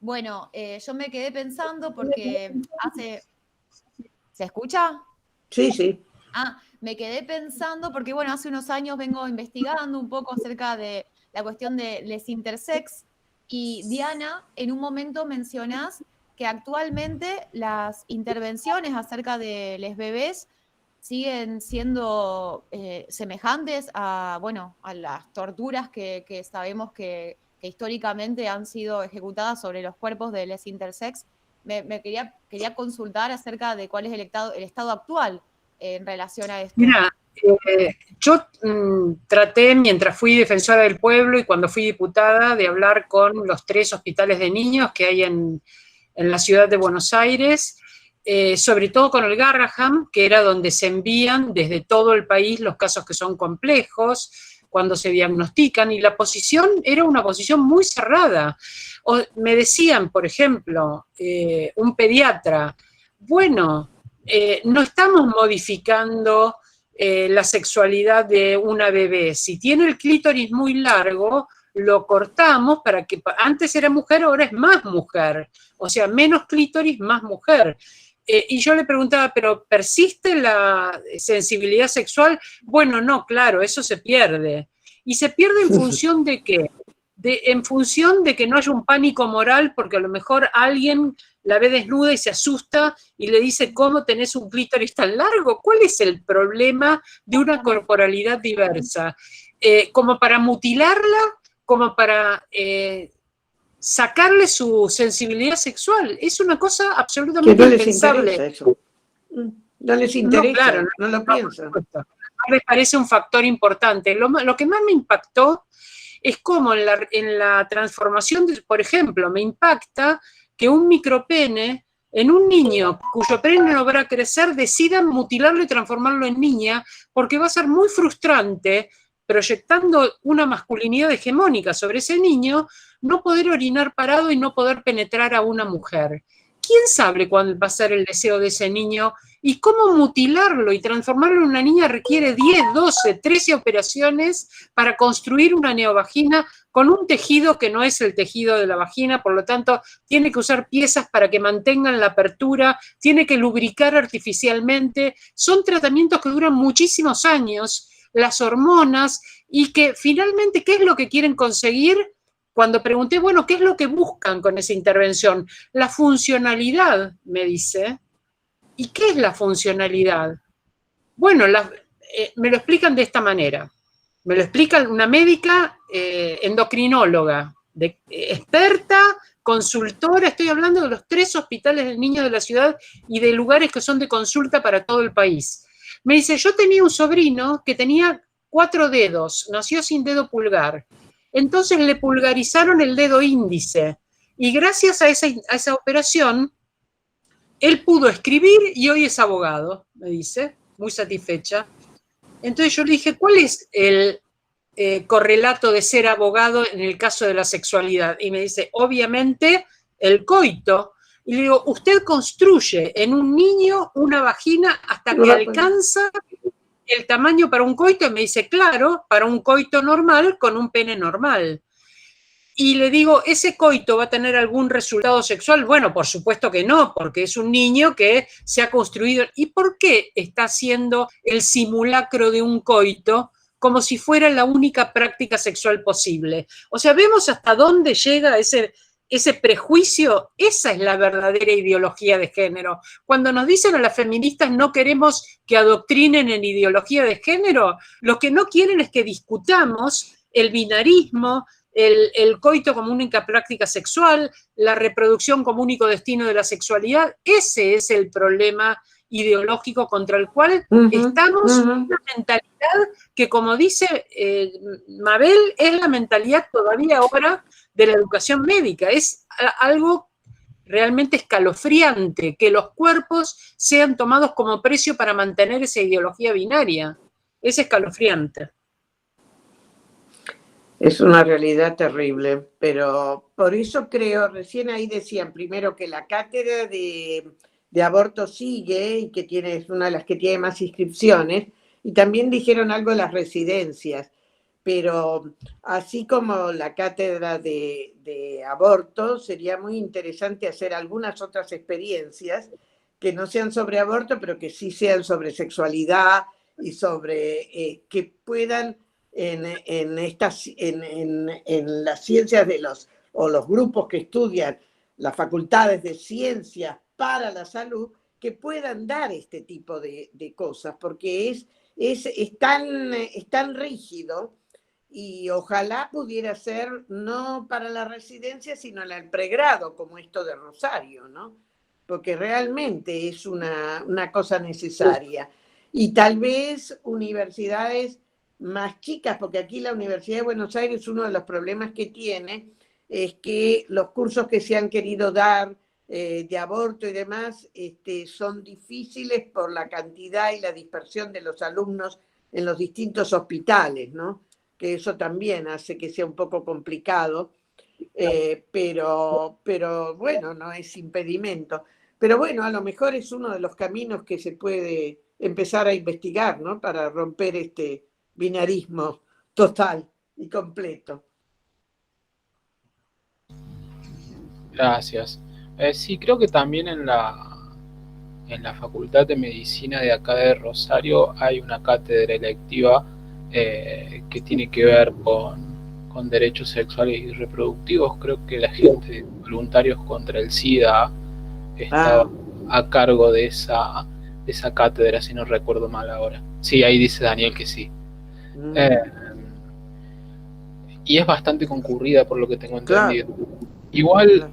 Bueno, yo me quedé pensando porque ¿Se escucha? Sí, sí. Me quedé pensando porque, bueno, hace unos años vengo investigando un poco acerca de la cuestión de les intersex y, Diana, en un momento mencionás que actualmente las intervenciones acerca de les bebés siguen siendo semejantes a las torturas que sabemos que históricamente han sido ejecutadas sobre los cuerpos de les intersex. Me quería consultar acerca de cuál es el estado actual en relación a esto. Mira, yo traté, mientras fui defensora del pueblo y cuando fui diputada, de hablar con los 3 hospitales de niños que hay en la ciudad de Buenos Aires, sobre todo con el Garraham, que era donde se envían desde todo el país los casos que son complejos, cuando se diagnostican, y la posición era una posición muy cerrada. Me decían, por ejemplo, un pediatra, bueno, no estamos modificando la sexualidad de una bebé. Si tiene el clítoris muy largo, lo cortamos para que antes era mujer, ahora es más mujer. O sea, menos clítoris, más mujer. Y yo le preguntaba, ¿pero persiste la sensibilidad sexual? Bueno, no, claro, eso se pierde. ¿Y se pierde en función de qué? En función de que no haya un pánico moral, porque a lo mejor alguien la ve desnuda y se asusta y le dice, ¿cómo tenés un clítoris tan largo? ¿Cuál es el problema de una corporalidad diversa? ¿Como para mutilarla? ¿Como para sacarle su sensibilidad sexual? Es una cosa absolutamente impensable. No les interesa, claro, no lo piensan. No les parece un factor importante. Lo que más me impactó es cómo en la transformación, por ejemplo, me impacta que un micropene en un niño cuyo pene no va a crecer decidan mutilarlo y transformarlo en niña, porque va a ser muy frustrante, proyectando una masculinidad hegemónica sobre ese niño, no poder orinar parado y no poder penetrar a una mujer. ¿quién sabe cuál va a ser el deseo de ese niño? Y cómo mutilarlo y transformarlo en una niña requiere 10, 12, 13 operaciones para construir una neovagina con un tejido que no es el tejido de la vagina, por lo tanto, tiene que usar piezas para que mantengan la apertura, tiene que lubricar artificialmente. Son tratamientos que duran muchísimos años, las hormonas, y que finalmente, ¿qué es lo que quieren conseguir? Cuando pregunté, bueno, ¿qué es lo que buscan con esa intervención? La funcionalidad, me dice. ¿Y qué es la funcionalidad? Bueno, me lo explican de esta manera. Me lo explica una médica endocrinóloga, experta, consultora. Estoy hablando de los 3 hospitales de niños de la ciudad y de lugares que son de consulta para todo el país. Me dice, yo tenía un sobrino que tenía 4 dedos, nació sin dedo pulgar. Entonces le pulgarizaron el dedo índice. Y gracias a esa operación, él pudo escribir y hoy es abogado, me dice, muy satisfecha. Entonces yo le dije, ¿cuál es el correlato de ser abogado en el caso de la sexualidad? Y me dice, obviamente, el coito. Y le digo, usted construye en un niño una vagina hasta que alcanza el tamaño para un coito. Y me dice, claro, para un coito normal con un pene normal. Y le digo, ¿ese coito va a tener algún resultado sexual? Bueno, por supuesto que no, porque es un niño que se ha construido. ¿Y por qué está haciendo el simulacro de un coito como si fuera la única práctica sexual posible? O sea, ¿vemos hasta dónde llega ese prejuicio? Esa es la verdadera ideología de género. Cuando nos dicen a las feministas no queremos que adoctrinen en ideología de género, lo que no quieren es que discutamos el binarismo, el coito como única práctica sexual, la reproducción como único destino de la sexualidad. Ese es el problema ideológico contra el cual estamos, una mentalidad que, como dice Mabel, es la mentalidad todavía ahora de la educación médica. Es algo realmente escalofriante que los cuerpos sean tomados como precio para mantener esa ideología binaria. Es escalofriante. Es una realidad terrible, pero por eso creo, recién ahí decían primero que la cátedra de aborto sigue y que es una de las que tiene más inscripciones, y también dijeron algo de las residencias, pero así como la cátedra de aborto, sería muy interesante hacer algunas otras experiencias que no sean sobre aborto, pero que sí sean sobre sexualidad y sobre que puedan en las ciencias o los grupos que estudian las facultades de ciencias para la salud, que puedan dar este tipo de cosas, porque es tan rígido, y ojalá pudiera ser no para la residencia, sino en el pregrado, como esto de Rosario, ¿no? Porque realmente es una cosa necesaria. Y tal vez universidades más chicas, porque aquí la Universidad de Buenos Aires, uno de los problemas que tiene es que los cursos que se han querido dar de aborto y demás son difíciles por la cantidad y la dispersión de los alumnos en los distintos hospitales, ¿no? Que eso también hace que sea un poco complicado, pero bueno, no es impedimento. Pero bueno, a lo mejor es uno de los caminos que se puede empezar a investigar, ¿no? Para romper este binarismo total y completo. Gracias. Sí, creo que también en la Facultad de Medicina de acá de Rosario hay una cátedra electiva que tiene que ver con derechos sexuales y reproductivos. Creo que la gente de Voluntarios contra el SIDA estaba a cargo de esa cátedra, si no recuerdo mal ahora. Sí, ahí dice Daniel que sí. Y es bastante concurrida por lo que tengo entendido. Igual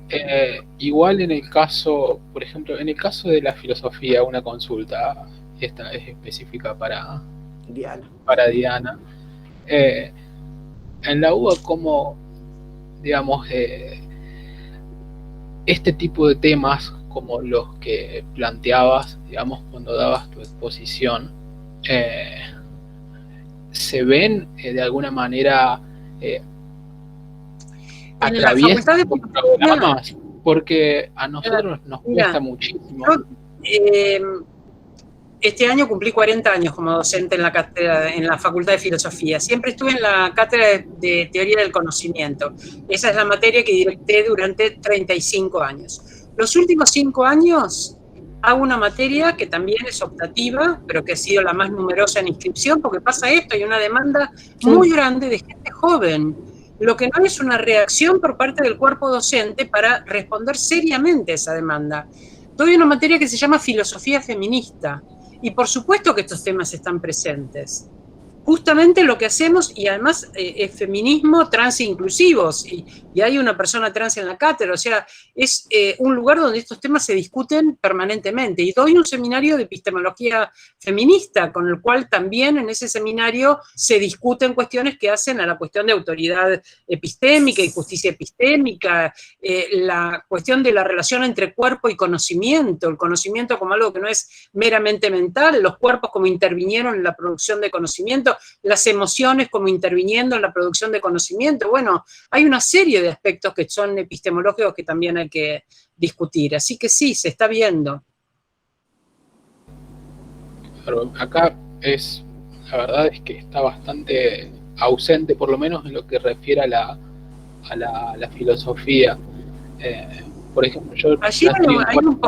en el caso, por ejemplo, en el caso de la filosofía, una consulta, esta es específica para Diana. En la UBA, ¿cómo, digamos, este tipo de temas como los que planteabas, digamos, cuando dabas tu exposición, se ven de alguna manera en la Facultad de programas? porque a nosotros nos Mira, cuesta muchísimo. Este año cumplí 40 años como docente en la cátedra, en la Facultad de Filosofía. Siempre estuve en la cátedra de Teoría del Conocimiento. Esa es la materia que dicté durante 35 años. Los últimos 5 años hago una materia que también es optativa, pero que ha sido la más numerosa en inscripción, porque pasa esto, hay una demanda muy grande de gente joven, lo que no es una reacción por parte del cuerpo docente para responder seriamente a esa demanda. Doy una materia que se llama Filosofía Feminista, y por supuesto que estos temas están presentes. Justamente lo que hacemos, y además es feminismo trans inclusivos, y hay una persona trans en la cátedra, o sea, es un lugar donde estos temas se discuten permanentemente. Y doy un seminario de epistemología feminista, con el cual también en ese seminario se discuten cuestiones que hacen a la cuestión de autoridad epistémica y justicia epistémica, la cuestión de la relación entre cuerpo y conocimiento, el conocimiento como algo que no es meramente mental, los cuerpos como intervinieron en la producción de conocimiento, las emociones como interviniendo en la producción de conocimiento. Bueno, hay una serie de aspectos que son epistemológicos que también hay que discutir. Así que sí, se está viendo. Pero acá la verdad es que está bastante ausente, por lo menos en lo que refiere a la filosofía. Por ejemplo, yo... Allí hay un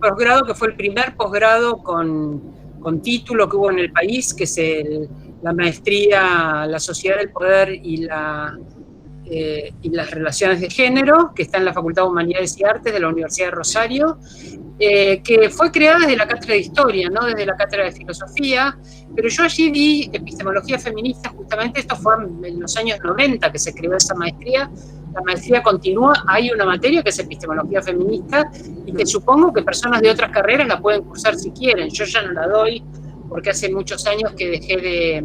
posgrado que fue el primer posgrado con título que hubo en el país, que es la maestría, la sociedad del poder y las relaciones de género, que está en la Facultad de Humanidades y Artes de la Universidad de Rosario, que fue creada desde la cátedra de Historia, no desde la cátedra de Filosofía, pero yo allí di epistemología feminista, justamente esto fue en los años 90 que se creó esa maestría. La maestría continúa, hay una materia que es epistemología feminista y que supongo que personas de otras carreras la pueden cursar si quieren. Yo ya no la doy porque hace muchos años que dejé de,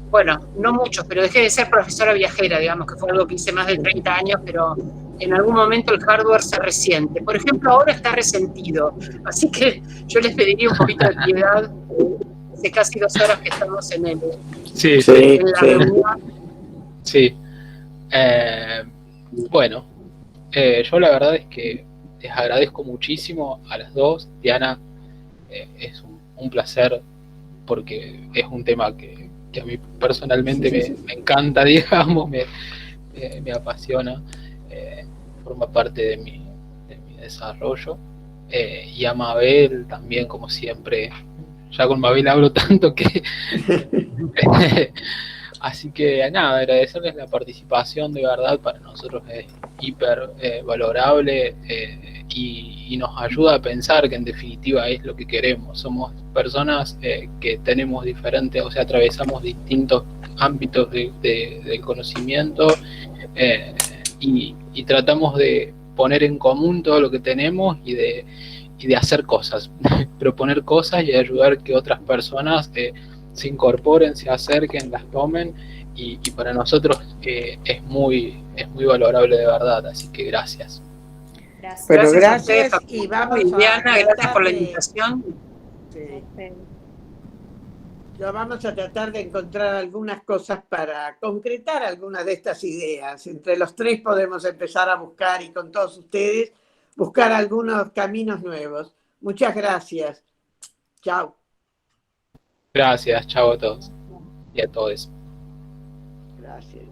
bueno, no muchos, pero dejé de ser profesora viajera, digamos, que fue algo que hice más de 30 años, pero en algún momento el hardware se resiente. Por ejemplo, ahora está resentido, así que yo les pediría un poquito de piedad. Hace casi 2 horas que estamos en la reunión. Sí. Bueno, yo la verdad es que les agradezco muchísimo a las dos. Diana, es un placer porque es un tema que a mí personalmente me encanta, digamos, me apasiona, forma parte de mi desarrollo. Y a Mabel también, como siempre, ya con Mabel hablo tanto que... Así que nada, agradecerles la participación, de verdad, para nosotros es hiper valorable y nos ayuda a pensar que en definitiva es lo que queremos. Somos personas que tenemos diferentes, o sea, atravesamos distintos ámbitos del conocimiento y tratamos de poner en común todo lo que tenemos y de hacer cosas, proponer cosas y ayudar que otras personas se incorporen, se acerquen, las tomen, y para nosotros es muy valorable, de verdad, así que gracias. Pero gracias a ustedes, y vamos Diana, a gracias por la invitación. Vamos a tratar de encontrar algunas cosas para concretar algunas de estas ideas. Entre los tres podemos empezar a buscar, y con todos ustedes, buscar algunos caminos nuevos. Muchas gracias. Chao. Gracias, chao a todos y a todos. Gracias.